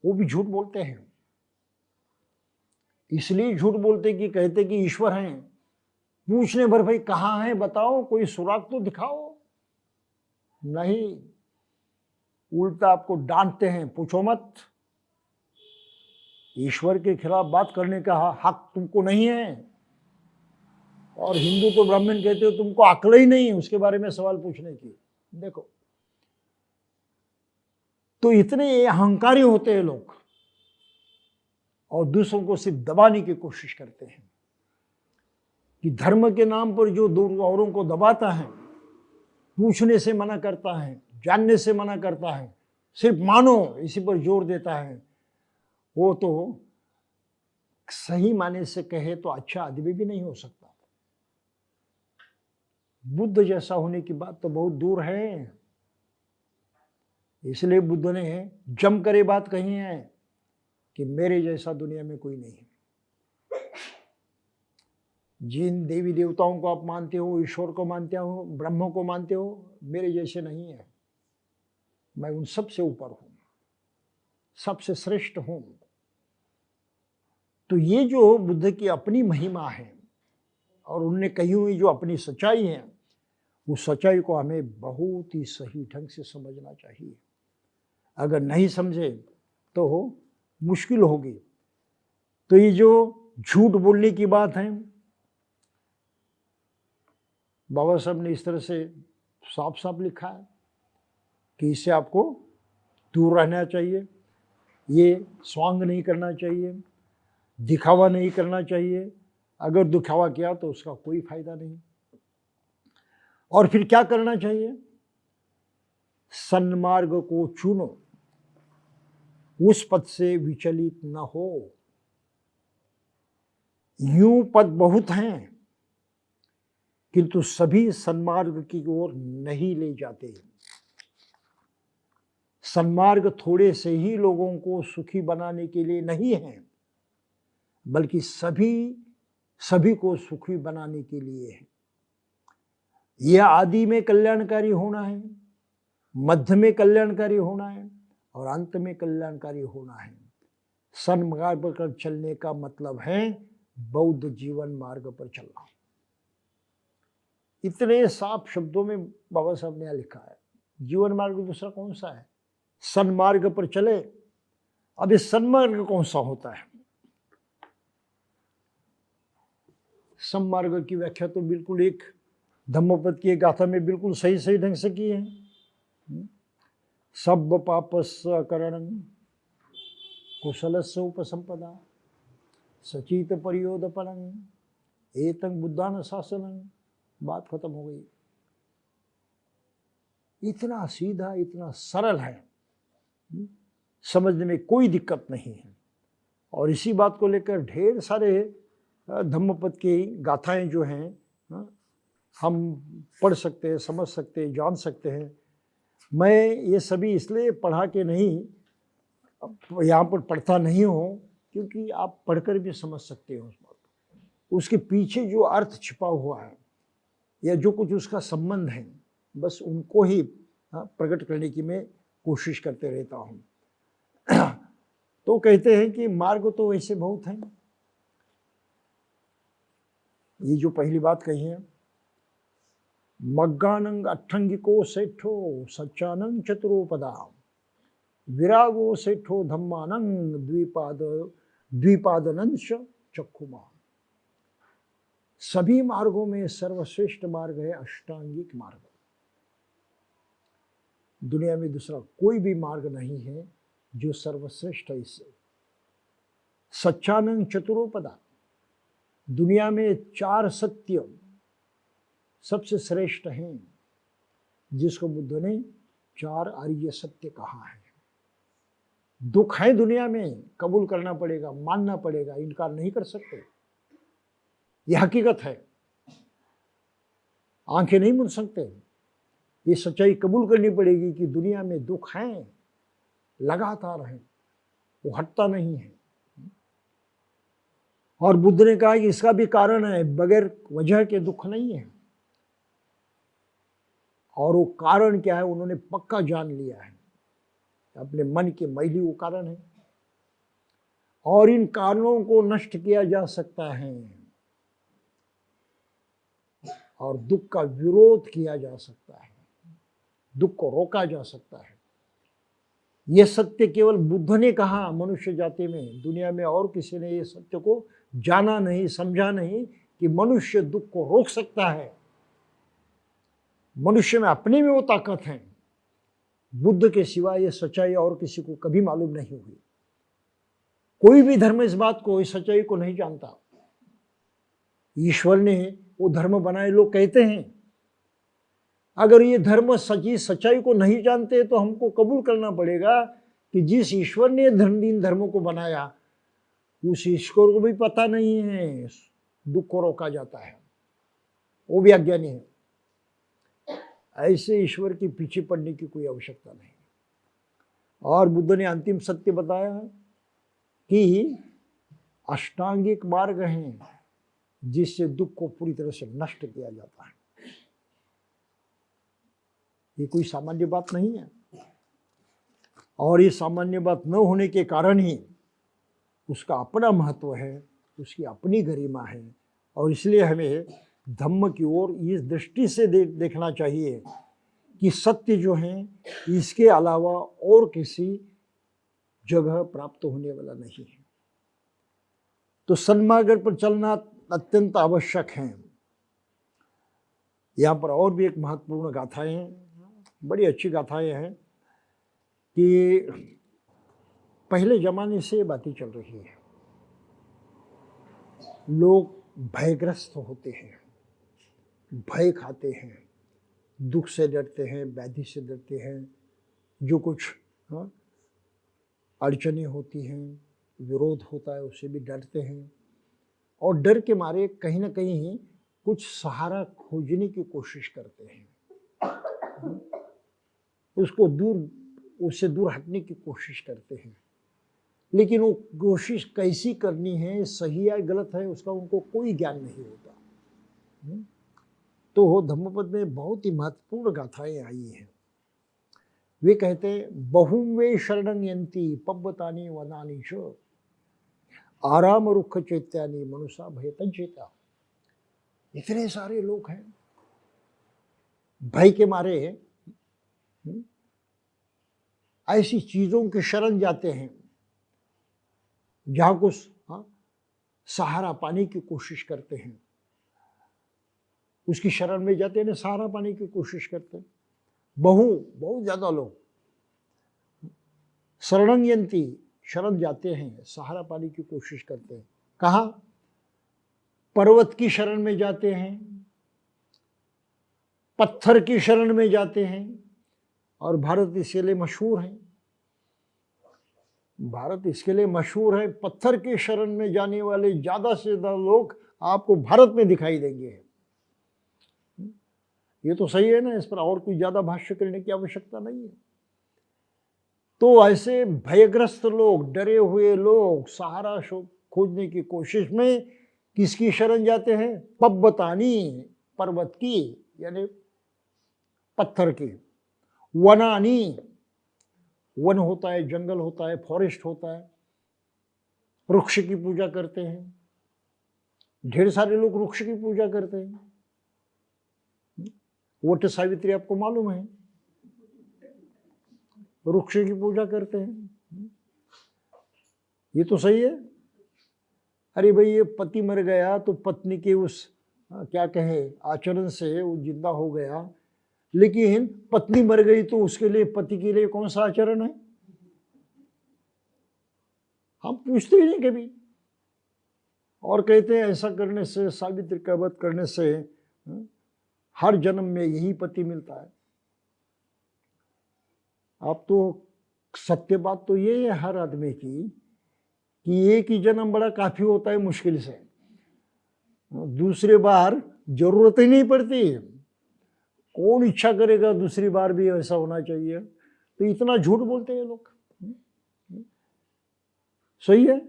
वो भी झूठ बोलते हैं। इसलिए झूठ बोलते कि कहते कि ईश्वर हैं, पूछने भर भाई कहाँ है बताओ, कोई सुराग तो दिखाओ, नहीं, उल्टा आपको डांटते हैं, पूछो मत। ईश्वर के खिलाफ बात करने का हक तुमको नहीं है, और हिंदू तो ब्राह्मण कहते हो तुमको अक्ल ही नहीं उसके बारे में सवाल पूछने की। देखो, तो इतने अहंकारी होते हैं लोग, और दूसरों को सिर्फ दबाने की कोशिश करते हैं कि धर्म के नाम पर जो दो औरों को दबाता है, पूछने से मना करता है, जानने से मना करता है, सिर्फ मानो इसी पर जोर देता है, वो तो सही माने से कहे तो अच्छा आदमी भी नहीं हो सकता। बुद्ध जैसा होने की बात तो बहुत दूर है। इसलिए बुद्ध ने जम करे बात कही है कि मेरे जैसा दुनिया में कोई नहीं है। जिन देवी देवताओं को आप मानते हो, ईश्वर को मानते हो, ब्रह्म को मानते हो, मेरे जैसे नहीं है। मैं उन सबसे ऊपर हूं, सबसे श्रेष्ठ हूं। तो ये जो बुद्ध की अपनी महिमा है और उनने कही हुई जो अपनी सच्चाई है, उस सच्चाई को हमें बहुत ही सही ढंग से समझना चाहिए। अगर नहीं समझे तो मुश्किल होगी। तो ये जो झूठ बोलने की बात है, बाबा साहब ने इस तरह से साफ साफ लिखा है कि इससे आपको दूर रहना चाहिए, ये स्वांग नहीं करना चाहिए, दिखावा नहीं करना चाहिए। अगर दिखावा किया तो उसका कोई फायदा नहीं। और फिर क्या करना चाहिए? सन्मार्ग को चुनो, उस पथ से विचलित न हो। यूं पद बहुत हैं, किंतु सभी सन्मार्ग की ओर नहीं ले जाते। सन्मार्ग थोड़े से ही लोगों को सुखी बनाने के लिए नहीं है, बल्कि सभी को सुखी बनाने के लिए है। यह आदि में कल्याणकारी होना है, मध्य में कल्याणकारी होना है और अंत में कल्याणकारी होना है। सन्मार्ग पर चलने का मतलब है बौद्ध जीवन मार्ग पर चलना। इतने साफ शब्दों में बाबा साहब ने लिखा है। जीवन मार्ग दूसरा कौन सा है? सन्मार्ग पर चले। अब इस सन्मार्ग कौन सा होता है? सन्मार्ग की व्याख्या तो बिल्कुल एक धम्मपद की गाथा में बिल्कुल सही ढंग से की है। सब पापस करणं कुशलस्य उपसंपदा सचित परियोदपनं एतं बुद्धान शासनं। बात खत्म हो गई। इतना सीधा, इतना सरल है, समझने में कोई दिक्कत नहीं है। और इसी बात को लेकर ढेर सारे धम्मपद की गाथाएं जो हैं हम पढ़ सकते हैं, समझ सकते हैं, जान सकते हैं। मैं ये सभी इसलिए पढ़ा के नहीं, यहाँ पर पढ़ता नहीं हूँ, क्योंकि आप पढ़कर भी समझ सकते हो उस बात को। उसके पीछे जो अर्थ छिपा हुआ है या जो कुछ उसका संबंध है, बस उनको ही प्रकट करने की मैं कोशिश करते रहता हूँ। तो कहते हैं कि मार्ग तो वैसे बहुत हैं। ये जो पहली बात कही है, मग्गानंग अट्ठंगिको सेठो सच्चानंग चतुरोपदा विरागो सेठो धम्मानंग द्विपादनंश चक्षुमा। सभी मार्गों में सर्वश्रेष्ठ मार्ग है अष्टांगिक मार्ग। दुनिया में दूसरा कोई भी मार्ग नहीं है जो सर्वश्रेष्ठ है इससे। सच्चानंग चतुरोपदा, दुनिया में 4 सत्य सबसे श्रेष्ठ हैं, जिसको बुद्ध ने 4 आर्य सत्य कहा है। दुख है दुनिया में, कबूल करना पड़ेगा, मानना पड़ेगा, इनकार नहीं कर सकते। यह हकीकत है, आंखें नहीं मूंद सकते। ये सच्चाई कबूल करनी पड़ेगी कि दुनिया में दुख है, लगातार है, वो हटता नहीं है। और बुद्ध ने कहा कि इसका भी कारण है, बगैर वजह के दुख नहीं है। और वो कारण क्या है उन्होंने पक्का जान लिया है, अपने मन के मैली वो कारण है। और इन कारणों को नष्ट किया जा सकता है और दुख का विरोध किया जा सकता है, दुख को रोका जा सकता है। यह सत्य केवल बुद्ध ने कहा मनुष्य जाति में, दुनिया में और किसी ने यह सत्य को जाना नहीं, समझा नहीं कि मनुष्य दुख को रोक सकता है। मनुष्य में अपने में वो ताकत है। बुद्ध के सिवा यह सच्चाई और किसी को कभी मालूम नहीं हुई। कोई भी धर्म इस बात को, इस सच्चाई को नहीं जानता। ईश्वर ने वो धर्म बनाए, लोग कहते हैं। अगर ये धर्म सच्चाई को नहीं जानते तो हमको कबूल करना पड़ेगा कि जिस ईश्वर ने इन धर्मों को बनाया, उस ईश्वर को भी पता नहीं है दुख को रोका जाता है, वो भी अज्ञानी है। ऐसे ईश्वर के पीछे पड़ने की कोई आवश्यकता नहीं। और बुद्ध ने अंतिम सत्य बताया कि अष्टांगिक मार्ग हैं जिससे दुख को पूरी तरह से नष्ट किया जाता है। ये कोई सामान्य बात नहीं है। और ये सामान्य बात न होने के कारण ही उसका अपना महत्व है, उसकी अपनी गरिमा है। और इसलिए हमें धम्म की ओर इस दृष्टि से देखना चाहिए कि सत्य जो है इसके अलावा और किसी जगह प्राप्त होने वाला नहीं है। तो सन्मार्ग पर चलना अत्यंत आवश्यक है। यहाँ पर और भी एक महत्वपूर्ण गाथाएं हैं, बड़ी अच्छी गाथाएं हैं कि पहले जमाने से बातें चल रही है। लोग भयग्रस्त होते हैं, भय खाते हैं, दुख से डरते हैं, व्याधि से डरते हैं, जो कुछ अड़चने होती हैं, विरोध होता है, उससे भी डरते हैं। और डर के मारे कहीं ना कहीं कुछ सहारा खोजने की कोशिश करते हैं, उससे दूर हटने की कोशिश करते हैं। लेकिन वो कोशिश कैसी करनी है, सही है गलत है, उसका उनको कोई ज्ञान नहीं होता। तो धम्मपद में बहुत ही महत्वपूर्ण गाथाएं आई हैं। वे कहते हैं, बहुवे शरणं यन्ति पब्बतानि वनानि च आराम रुख चैत्यानि मनुषा भय तज्जिता। इतने सारे लोग हैं, भय के मारे ऐसी चीजों की शरण जाते हैं जहां कुछ सहारा पाने की कोशिश करते हैं, उसकी शरण में जाते हैं, सहारा पाने की कोशिश करते हैं। बहुत ज्यादा लोग शरणं यन्ति, शरण जाते हैं, सहारा पाने की कोशिश करते हैं। कहाँ? पर्वत की शरण में जाते हैं, पत्थर की शरण में जाते हैं। और भारत इसके लिए मशहूर है, भारत इसके लिए मशहूर है। पत्थर की शरण में जाने वाले ज्यादा से ज्यादा लोग आपको भारत में दिखाई देंगे। ये तो सही है ना, इस पर और कोई ज्यादा भाष्य करने की आवश्यकता नहीं है। तो ऐसे भयग्रस्त लोग, डरे हुए लोग सहारा खोजने की कोशिश में किसकी शरण जाते हैं? पब्बतानी, पर्वत की यानी पत्थर की। वनानी, वन होता है, जंगल होता है, फॉरेस्ट होता है, वृक्ष की पूजा करते हैं। ढेर सारे लोग वृक्ष की पूजा करते हैं। वट सावित्री आपको मालूम है, वृक्ष की पूजा करते हैं। ये तो सही है। अरे भाई, ये पति मर गया तो पत्नी के उस क्या कहे आचरण से वो जिंदा हो गया, लेकिन पत्नी मर गई तो उसके लिए, पति के लिए कौन सा आचरण है? हम पूछते ही नहीं कभी। और कहते हैं ऐसा करने से, सावित्री का व्रत करने से हर जन्म में यही पति मिलता है। अब तो सत्य बात तो ये है हर आदमी की कि एक ही जन्म बड़ा काफी होता है मुश्किल से, दूसरी बार जरूरत ही नहीं पड़ती। कौन इच्छा करेगा दूसरी बार भी ऐसा होना चाहिए? तो इतना झूठ बोलते हैं लोग। सही है,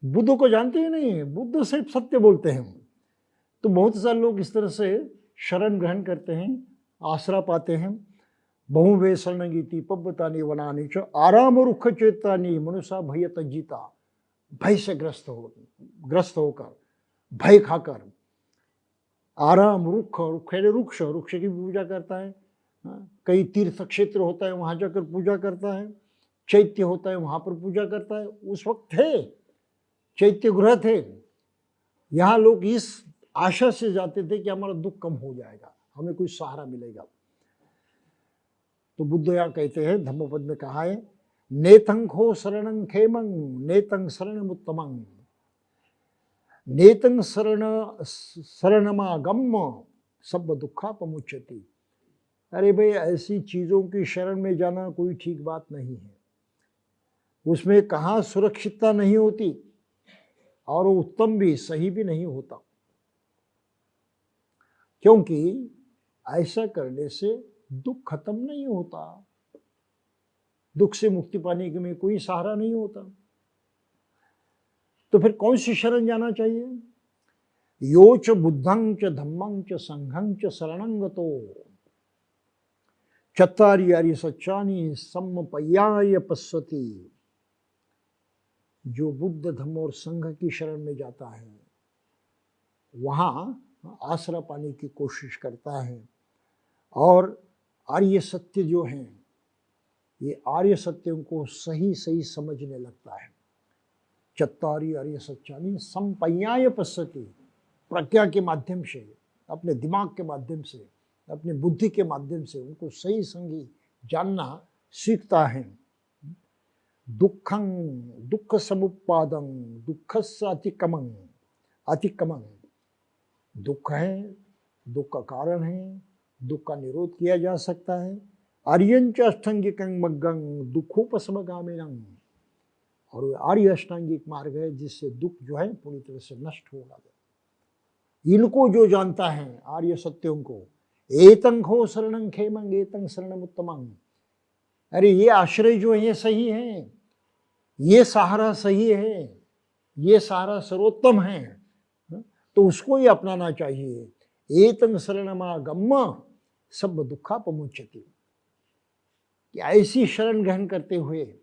बुद्ध को जानते ही नहीं, बुद्ध सिर्फ सत्य बोलते हैं। तो बहुत सारे लोग इस तरह से शरण ग्रहण करते हैं, आसरा पाते हैं। बहुवे शरणगीति पब्बतानि वनानि च आराम रुख चेतानि मनुष्य भय तज्जिता। भय से ग्रस्त होकर, भय खाकर, आराम रुख, रुक्ष की पूजा करता है। कई तीर्थ क्षेत्र होता है, वहां जाकर पूजा करता है। चैत्य होता है, वहां पर पूजा करता है। उस वक्त थे, चैत्य गृह थे, यहाँ लोग इस आशा से जाते थे कि हमारा दुख कम हो जाएगा, हमें कोई सहारा मिलेगा। तो बुद्ध यहाँ कहते हैं, धम्मपद में कहा है, नेतं खो शरणं खेमं नेतं शरणमुत्तमं नेतं शरणमागम्य सब दुःखापमुच्यते। अरे भाई, ऐसी चीजों की शरण में जाना कोई ठीक बात नहीं है। उसमें कहाँ सुरक्षितता नहीं होती और उत्तम भी, सही भी नहीं होता। क्योंकि ऐसा करने से दुख खत्म नहीं होता, दुख से मुक्ति पाने के में कोई सहारा नहीं होता। तो फिर कौन सी शरण जाना चाहिए? यो च बुद्धं च धम्मं च संघं च शरणं गतो चत्तारि आर्य सच्चानि सम्मपय्याय पश्यति। जो बुद्ध धम्म और संघ की शरण में जाता है, वहां आसरा पाने की कोशिश करता है और आर्य सत्य जो हैं, ये आर्य सत्यों को सही सही समझने लगता है। चत्तारि आर्य सच्चानि सम्पय्याय पश्यति। प्रज्ञा के माध्यम से, अपने दिमाग के माध्यम से, अपनी बुद्धि के माध्यम से उनको सही संगी जानना सीखता है। दुखं दुख समुत्पादं दुखस्य अतिक्रमं। दुख है, दुख का कारण है, दुख का निरोध किया जा सकता है। आर्यंच अष्टांगिकं मग्गं दुखोपशमगामिनं, और आर्य अष्टांगिक मार्ग है जिससे दुख जो है पूरी तरह से नष्ट होगा। इनको जो जानता है आर्य सत्यों को, एतं खो शरणं खेमं एतं शरणम उत्तमं, अरे ये आश्रय जो है ये सही है, ये सहारा सही है, ये सहारा सर्वोत्तम है, तो उसको ही अपनाना चाहिए। एतं शरणमागम्य सब दुखापमुच्यते, कि ऐसी शरण ग्रहण करते हुए,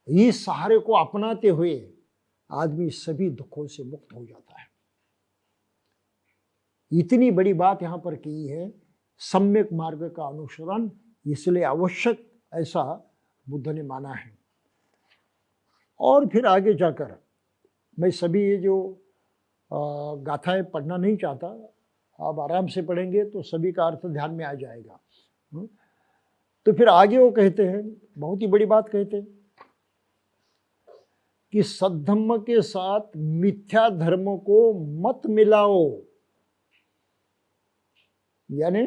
इस सहारे को अपनाते हुए आदमी सभी दुखों से मुक्त हो जाता है। इतनी बड़ी बात यहाँ पर की है, सम्यक मार्ग का अनुसरण इसलिए आवश्यक, ऐसा बुद्ध ने माना है। और फिर आगे जाकर मैं सभी ये जो गाथाएं पढ़ना नहीं चाहता, आप आराम से पढ़ेंगे तो सभी का अर्थ ध्यान में आ जाएगा। तो फिर आगे वो कहते हैं, बहुत ही बड़ी बात कहते हैं कि सद्धम्म के साथ मिथ्या धर्म को मत मिलाओ, यानी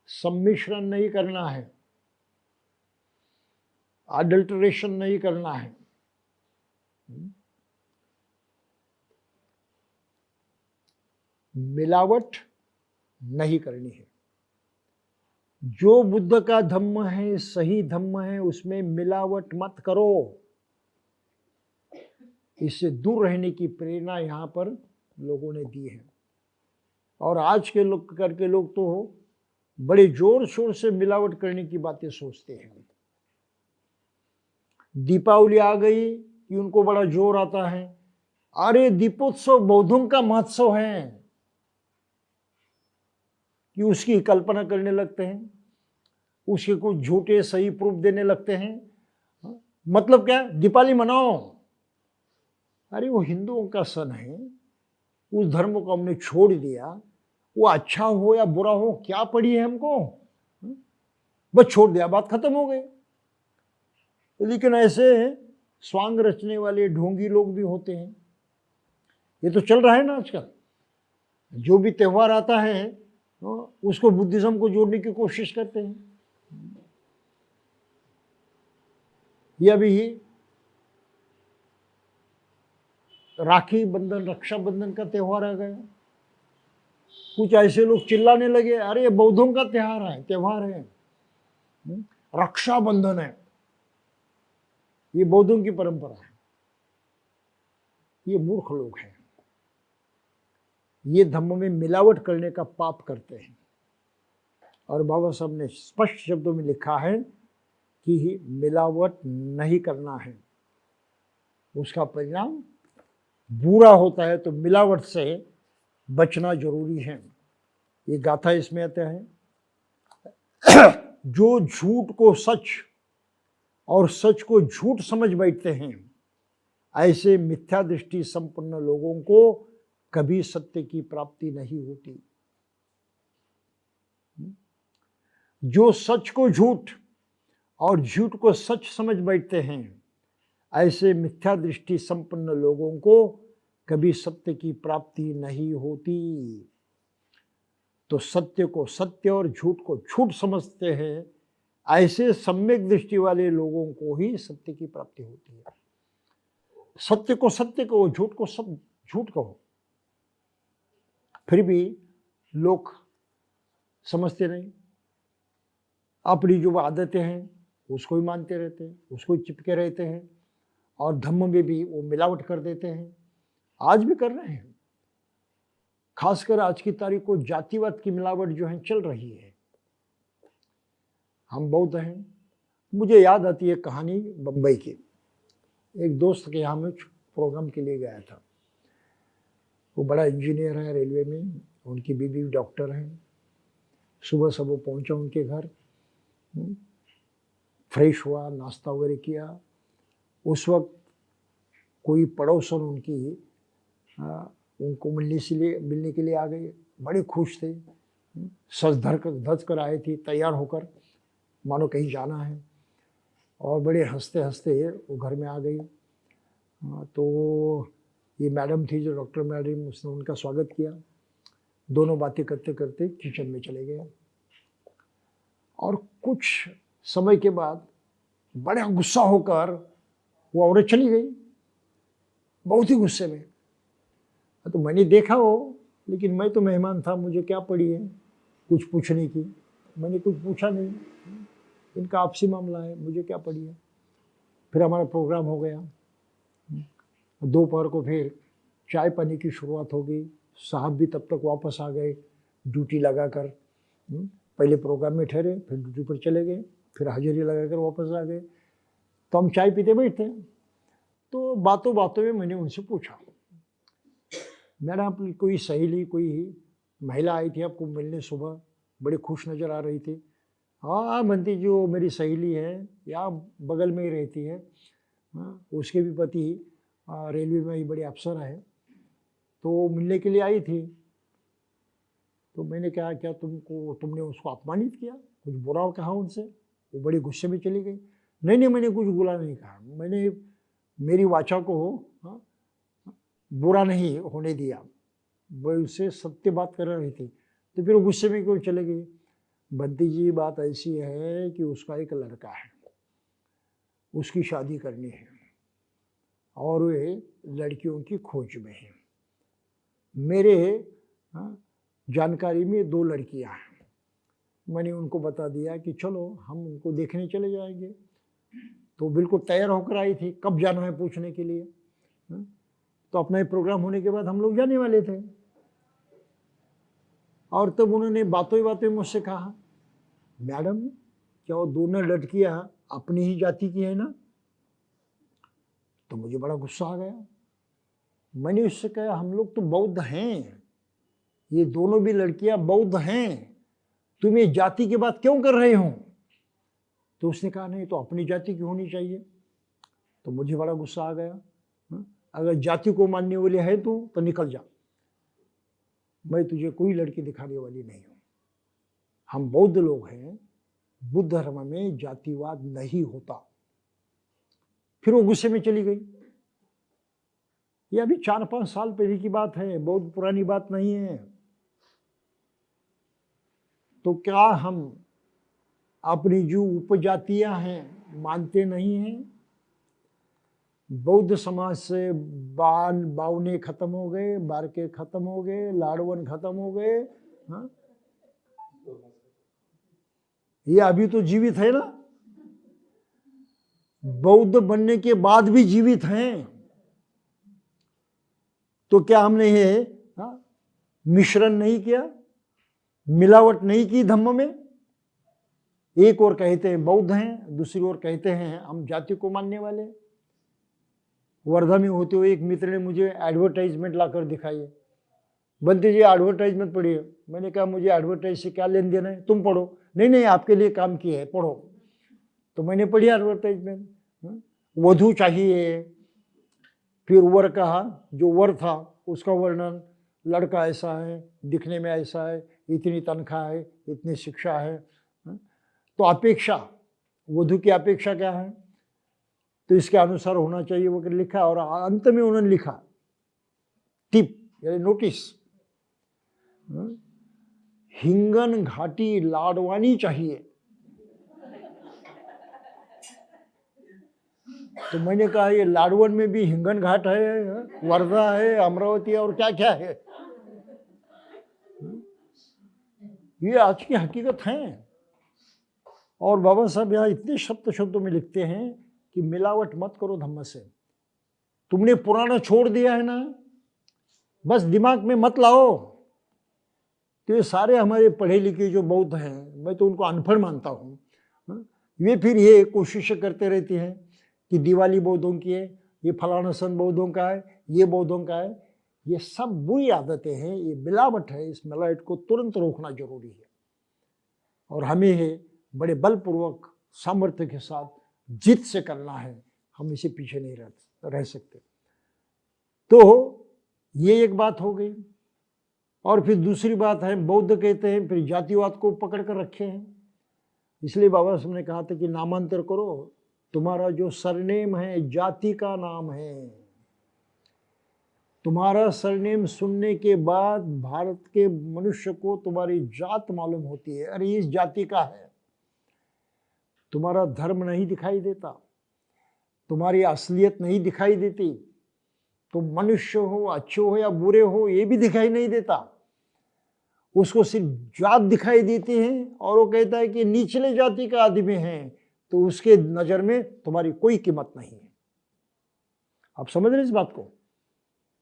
सम्मिश्रण नहीं करना है, अडल्टरेशन नहीं करना है। मिलावट नहीं करनी है। जो बुद्ध का धम्म है, सही धम्म है, उसमें मिलावट मत करो। इससे दूर रहने की प्रेरणा यहाँ पर लोगों ने दी है। और आज के लोग तो बड़े जोर शोर से मिलावट करने की बातें सोचते हैं। दीपावली आ गई कि उनको बड़ा जोर आता है, अरे दीपोत्सव बौद्धों का महोत्सव है, कि उसकी कल्पना करने लगते हैं, उसके कुछ झूठे सही प्रूफ देने लगते हैं। मतलब क्या, दीपावली मनाओ। अरे वो हिंदुओं का सन है, उस धर्म को हमने छोड़ दिया, वो अच्छा हो या बुरा हो क्या पड़ी है हमको, बस छोड़ दिया, बात खत्म हो गई। लेकिन ऐसे स्वांग रचने वाले ढोंगी लोग भी होते हैं। ये तो चल रहा है ना आजकल, जो भी त्यौहार आता है उसको बुद्धिज्म को जोड़ने की कोशिश करते हैं। ये अभी राखी बंधन, रक्षाबंधन का त्यौहार आ गया, कुछ ऐसे लोग चिल्लाने लगे, अरे ये बौद्धों का त्यौहार है, रक्षाबंधन है, ये बौद्धों की परंपरा है। ये मूर्ख लोग हैं, ये धम्म में मिलावट करने का पाप करते हैं। और बाबा साहब ने स्पष्ट शब्दों में लिखा है कि मिलावट नहीं करना है, उसका परिणाम बुरा होता है, तो मिलावट से बचना जरूरी है। ये गाथा इसमें आता है, जो झूठ को सच और सच को झूठ समझ बैठते हैं, ऐसे मिथ्या दृष्टि संपन्न लोगों को कभी सत्य की प्राप्ति नहीं होती। जो सच को झूठ और झूठ को सच समझ बैठते हैं, ऐसे मिथ्या दृष्टि संपन्न लोगों को कभी सत्य की प्राप्ति नहीं होती। तो सत्य को सत्य और झूठ को झूठ समझते हैं, ऐसे सम्यक दृष्टि वाले लोगों को ही सत्य की प्राप्ति होती है। सत्य को सत्य कहो, झूठ को सब झूठ कहो, फिर भी लोग समझते नहीं। अपनी जो आदतें हैं उसको ही मानते रहते हैं, उसको ही चिपके रहते हैं, और धम्म में भी वो मिलावट कर देते हैं। आज भी कर रहे हैं, खासकर आज की तारीख को जातिवाद की मिलावट जो है चल रही है। हम बौद्ध हैं, मुझे याद आती है कहानी बम्बई की। एक दोस्त के यहाँ में प्रोग्राम के लिए गया था, वो बड़ा इंजीनियर है रेलवे में, उनकी बीवी डॉक्टर हैं। सुबह सब वो पहुँचा उनके घर, फ्रेश हुआ, नाश्ता वगैरह किया। उस वक्त कोई पड़ोसन उनको मिलने के लिए आ गए। बड़े खुश थे, सज धज कर आए थे, तैयार होकर, मानो कहीं जाना है, और बड़े हंसते हंसते वो घर में आ गई। तो ये मैडम थी जो डॉक्टर मैडम, उसने उनका स्वागत किया। दोनों बातें करते करते किचन में चले गए और कुछ समय के बाद बड़ा गुस्सा होकर वो औरत चली गई, बहुत ही गुस्से में। तो मैंने देखा हो, लेकिन मैं तो मेहमान था, मुझे क्या पड़ी है कुछ पूछने की। मैंने कुछ पूछा नहीं, इनका आपसी मामला है, मुझे क्या पड़ी है। फिर हमारा प्रोग्राम हो गया। दोपहर को फिर चाय पानी की शुरुआत हो गई। साहब भी तब तक वापस आ गए ड्यूटी लगाकर। पहले प्रोग्राम में ठहरे, फिर ड्यूटी पर चले गए, फिर हाजिरी लगाकर वापस आ गए। तो हम चाय पीते बैठे। तो बातों बातों में मैंने उनसे पूछा, मैडम आपकी कोई सहेली, कोई महिला आई थी आपको मिलने सुबह, बड़ी खुश नज़र आ रही थी। हाँ बंती जी, वो मेरी सहेली है, यहाँ बगल में ही रहती है। हाँ, उसके भी पति रेलवे में ही बड़े अफसर है, तो मिलने के लिए आई थी। तो मैंने कहा क्या तुमने उसको अपमानित किया, कुछ बुरा कहा उनसे? वो बड़ी गुस्से में चली गई। नहीं, मैंने कुछ बुरा नहीं कहा, मैंने मेरी वाचा को बुरा नहीं होने दिया, वो उससे सत्य बात कर रही थी। तो फिर वो गुस्से में क्यों चले गई? बंती जी, बात ऐसी है कि उसका एक लड़का है, उसकी शादी करनी है और वे लड़कियों की खोज में है। मेरे जानकारी में 2 लड़कियां हैं। मैंने उनको बता दिया कि चलो हम उनको देखने चले जाएंगे। तो बिल्कुल तैयार होकर आई थी, कब जाना है पूछने के लिए। तो अपना प्रोग्राम होने के बाद हम लोग जाने वाले थे। और तब उन्होंने बातों ही बातों में मुझसे कहा, मैडम क्या वो दोनों लड़कियां अपनी ही जाति की है ना? तो मुझे बड़ा गुस्सा आ गया। मैंने उससे कहा, हम लोग तो बौद्ध हैं, ये दोनों भी लड़कियां बौद्ध हैं, तुम ये जाति की बात क्यों कर रहे हो? तो उसने कहा, नहीं तो अपनी जाति की होनी चाहिए। तो मुझे बड़ा गुस्सा आ गया। अगर जाति को मानने वाले है तो निकल जा, मैं तुझे कोई लड़की दिखाने वाली नहीं हूं। हम बौद्ध लोग हैं, बुद्ध धर्म में जातिवाद नहीं होता। फिर वो गुस्से में चली गई। ये अभी 4-5 साल पहले की बात है, बहुत पुरानी बात नहीं है। तो क्या हम अपनी जो उपजातियां हैं मानते नहीं हैं? बौद्ध समाज से बावने खत्म हो गए, बारके खत्म हो गए, लाड़वन खत्म हो गए। हाँ? ये अभी तो जीवित है ना, बौद्ध बनने के बाद भी जीवित हैं। तो क्या हमने ये मिश्रण नहीं किया, मिलावट नहीं की धम्म में? एक और कहते हैं बौद्ध हैं, दूसरी ओर कहते हैं हम जाति को मानने वाले। वर्धा में होते हुए एक मित्र ने मुझे एडवर्टाइजमेंट लाकर दिखाई, बंती जी एडवर्टाइजमेंट पढ़िए। मैंने कहा, मुझे एडवर्टाइज से क्या लेन देन है, तुम पढ़ो। नहीं, आपके लिए काम किया है, पढ़ो। तो मैंने पढ़ी एडवर्टाइजमेंट, वधू चाहिए, फिर वर कहा, जो वर था उसका वर्णन, लड़का ऐसा है, दिखने में ऐसा है, इतनी तनख्वाह है, इतनी शिक्षा है। तो अपेक्षा, वधू की अपेक्षा क्या है, तो इसके अनुसार होना चाहिए वो लिखा। और अंत में उन्होंने लिखा टिप यानी नोटिस, हिंगन घाटी लाडवानी चाहिए। तो मैंने कहा, ये लाडवन में भी हिंगन घाट है, वर्धा है, अमरावती है, और क्या क्या है। ये आज की हकीकत है। और बाबा साहब यहाँ इतने शब्दों में लिखते हैं कि मिलावट मत करो धम्म से। तुमने पुराना छोड़ दिया है ना, बस दिमाग में मत लाओ। तो ये सारे हमारे पढ़े लिखे जो बौद्ध हैं, मैं तो उनको अनपढ़ मानता हूँ, वे फिर ये कोशिश करते रहते हैं कि दिवाली बौद्धों की है, ये फलाना सन बौद्धों का है, ये बौद्धों का है। ये सब बुरी आदतें हैं, ये मिलावट है। इस मिलावट को तुरंत रोकना जरूरी है और हमें है बड़े बलपूर्वक सामर्थ्य के साथ जिद से करना है। हम इसे पीछे नहीं रह सकते। तो ये एक बात हो गई। और फिर दूसरी बात है, बौद्ध कहते हैं फिर जातिवाद को पकड़ कर रखे हैं। इसलिए बाबा साहब ने कहा था कि नामांतर करो, तुम्हारा जो सरनेम है जाति का नाम है, तुम्हारा सरनेम सुनने के बाद भारत के मनुष्य को तुम्हारी जात मालूम होती है, अरे इस जाति का है। तुम्हारा धर्म नहीं दिखाई देता, तुम्हारी असलियत नहीं दिखाई देती, तुम मनुष्य हो, अच्छे हो या बुरे हो ये भी दिखाई नहीं देता। उसको सिर्फ जात दिखाई देती है और वो कहता है कि निचले जाति का आदमी है, तो उसके नजर में तुम्हारी कोई कीमत नहीं है। आप समझ रहे इस बात को?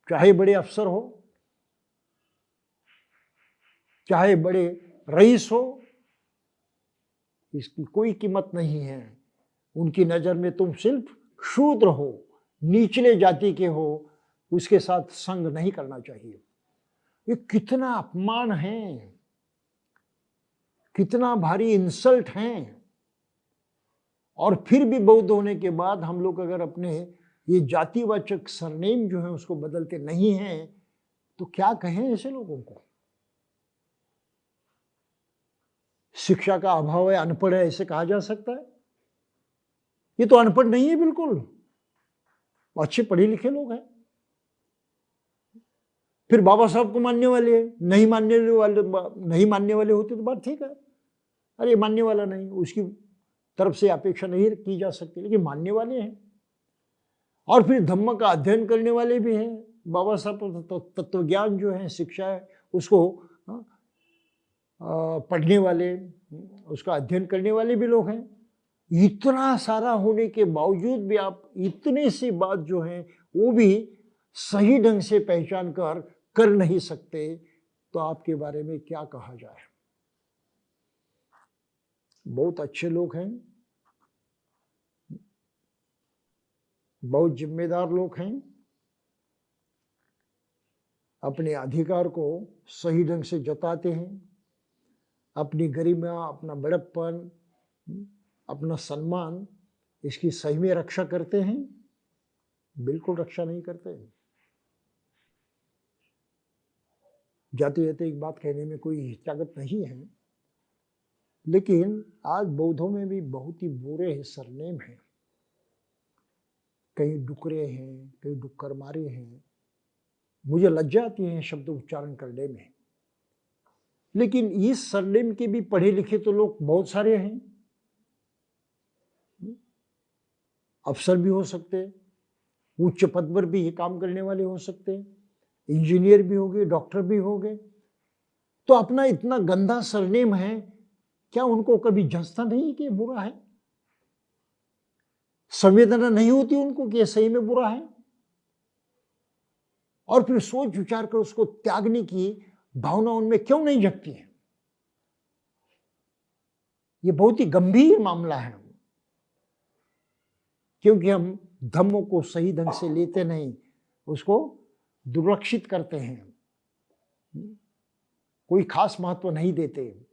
चाहे बड़े अफसर हो, चाहे बड़े रईस हो, इसकी कोई कीमत नहीं है। उनकी नजर में तुम सिर्फ शूद्र हो, निचले जाति के हो, उसके साथ संग नहीं करना चाहिए। ये कितना अपमान है, कितना भारी इंसल्ट है। और फिर भी बौद्ध होने के बाद हम लोग अगर अपने ये जातिवाचक सरनेम जो है उसको बदलते नहीं हैं, तो क्या कहें ऐसे लोगों को? शिक्षा का अभाव है, अनपढ़ है, ऐसे कहा जा सकता है? ये तो अनपढ़ नहीं है बिल्कुल, अच्छे पढ़े लिखे लोग हैं। फिर बाबा साहब को मानने वाले हैं, नहीं मानने वाले होते तो बात ठीक है, अरे मानने वाला नहीं, उसकी तरफ से अपेक्षा नहीं की जा सकती, लेकिन मानने वाले हैं। और फिर धम्म का अध्ययन करने वाले भी हैं। बाबा साहब तत्वज्ञान जो है, शिक्षा है, उसको पढ़ने वाले, उसका अध्ययन करने वाले भी लोग हैं। इतना सारा होने के बावजूद भी आप इतनी सी बात जो है वो भी सही ढंग से पहचान कर नहीं सकते, तो आपके बारे में क्या कहा जाए? बहुत अच्छे लोग हैं, बहुत जिम्मेदार लोग हैं, अपने अधिकार को सही ढंग से जताते हैं, अपनी गरिमा, अपना बड़प्पन, अपना सम्मान, इसकी सही में रक्षा करते हैं? बिल्कुल रक्षा नहीं करते। जाते जाते एक बात कहने में कोई ताकत नहीं है, लेकिन आज बौद्धों में भी बहुत ही बुरे सरनेम हैं। कई डुकरे हैं, कई डुक्कर मारे हैं। मुझे लज्जा आती है शब्द उच्चारण करने में, लेकिन इस सरनेम के भी पढ़े लिखे तो लोग बहुत सारे हैं। अफसर भी हो सकते, उच्च पद पर भी ये काम करने वाले हो सकते, इंजीनियर भी हो गए, डॉक्टर भी हो गए। तो अपना इतना गंदा सरनेम है, क्या उनको कभी जंचता नहीं कि बुरा है? संवेदना नहीं होती उनको कि ये सही में बुरा है? और फिर सोच विचार कर उसको त्यागने की भावना उनमें क्यों नहीं जगती है? ये बहुत ही गंभीर मामला है, क्योंकि हम धम्म को सही ढंग से लेते नहीं, उसको दुर्लक्षित करते हैं, कोई खास महत्व नहीं देते।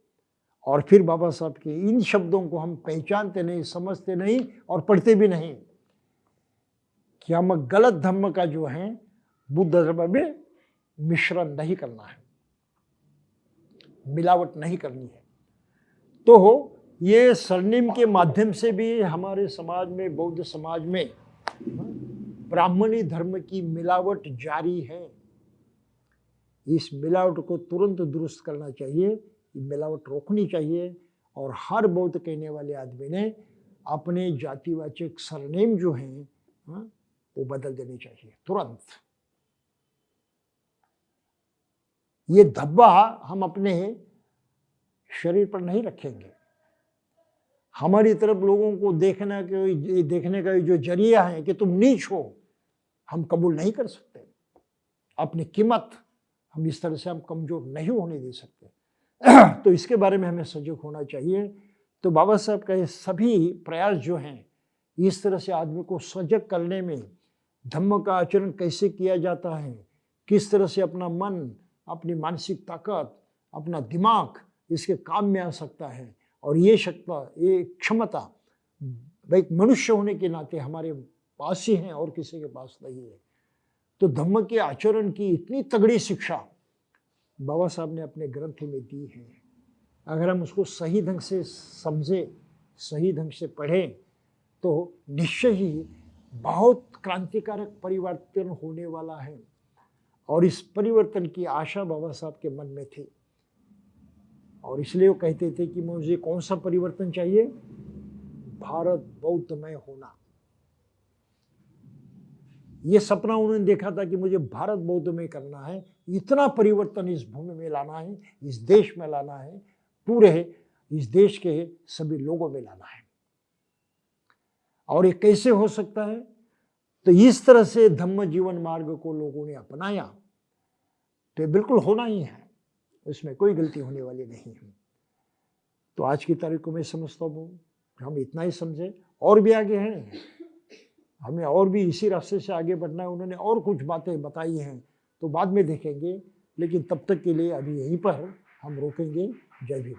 और फिर बाबा साहब के इन शब्दों को हम पहचानते नहीं, समझते नहीं और पढ़ते भी नहीं कि हम गलत धम्म का जो है बुद्ध धर्म में मिश्रण नहीं करना है, मिलावट नहीं करनी है। तो ये सरनेम के माध्यम से भी हमारे समाज में, बौद्ध समाज में ब्राह्मणी धर्म की मिलावट जारी है। इस मिलावट को तुरंत दुरुस्त करना चाहिए, मिलावट रोकनी चाहिए। और हर बौद्ध कहने वाले आदमी ने अपने जातिवाचक सरनेम जो हैं वो बदल देने चाहिए तुरंत। ये धब्बा हम अपने शरीर पर नहीं रखेंगे। हमारी तरफ लोगों को देखने का जो जरिया है कि तुम नीच हो, हम कबूल नहीं कर सकते। अपनी कीमत हम इस तरह से हम कमजोर नहीं होने दे सकते। तो इसके बारे में हमें सजग होना चाहिए। तो बाबा साहब का ये सभी प्रयास जो हैं, इस तरह से आदमी को सजग करने में, धम्म का आचरण कैसे किया जाता है, किस तरह से अपना मन, अपनी मानसिक ताकत, अपना दिमाग इसके काम में आ सकता है। और ये शक्ति, ये क्षमता एक मनुष्य होने के नाते हमारे पास ही है और किसी के पास नहीं है। तो धम्म के आचरण की इतनी तगड़ी शिक्षा बाबा साहब ने अपने ग्रंथ में दी है। अगर हम उसको सही ढंग से समझे, सही ढंग से पढ़ें, तो निश्चय ही बहुत क्रांतिकारक परिवर्तन होने वाला है। और इस परिवर्तन की आशा बाबा साहब के मन में थी, और इसलिए वो कहते थे कि मुझे कौन सा परिवर्तन चाहिए? भारत बौद्धमय होना। ये सपना उन्होंने देखा था कि मुझे भारत बौद्धमय करना है, इतना परिवर्तन इस भूमि में लाना है, इस देश में लाना है, पूरे इस देश के सभी लोगों में लाना है। और ये कैसे हो सकता है? तो इस तरह से धम्म जीवन मार्ग को लोगों ने अपनाया, तो ये बिल्कुल होना ही है, इसमें कोई गलती होने वाली नहीं है। तो आज की तारीख को मैं समझता हूँ हम इतना ही समझे, और भी आगे हैं, हमें और भी इसी रास्ते से आगे बढ़ना है। उन्होंने और कुछ बातें बताई हैं तो बाद में देखेंगे, लेकिन तब तक के लिए अभी यहीं पर हम रोकेंगे। जय भीम।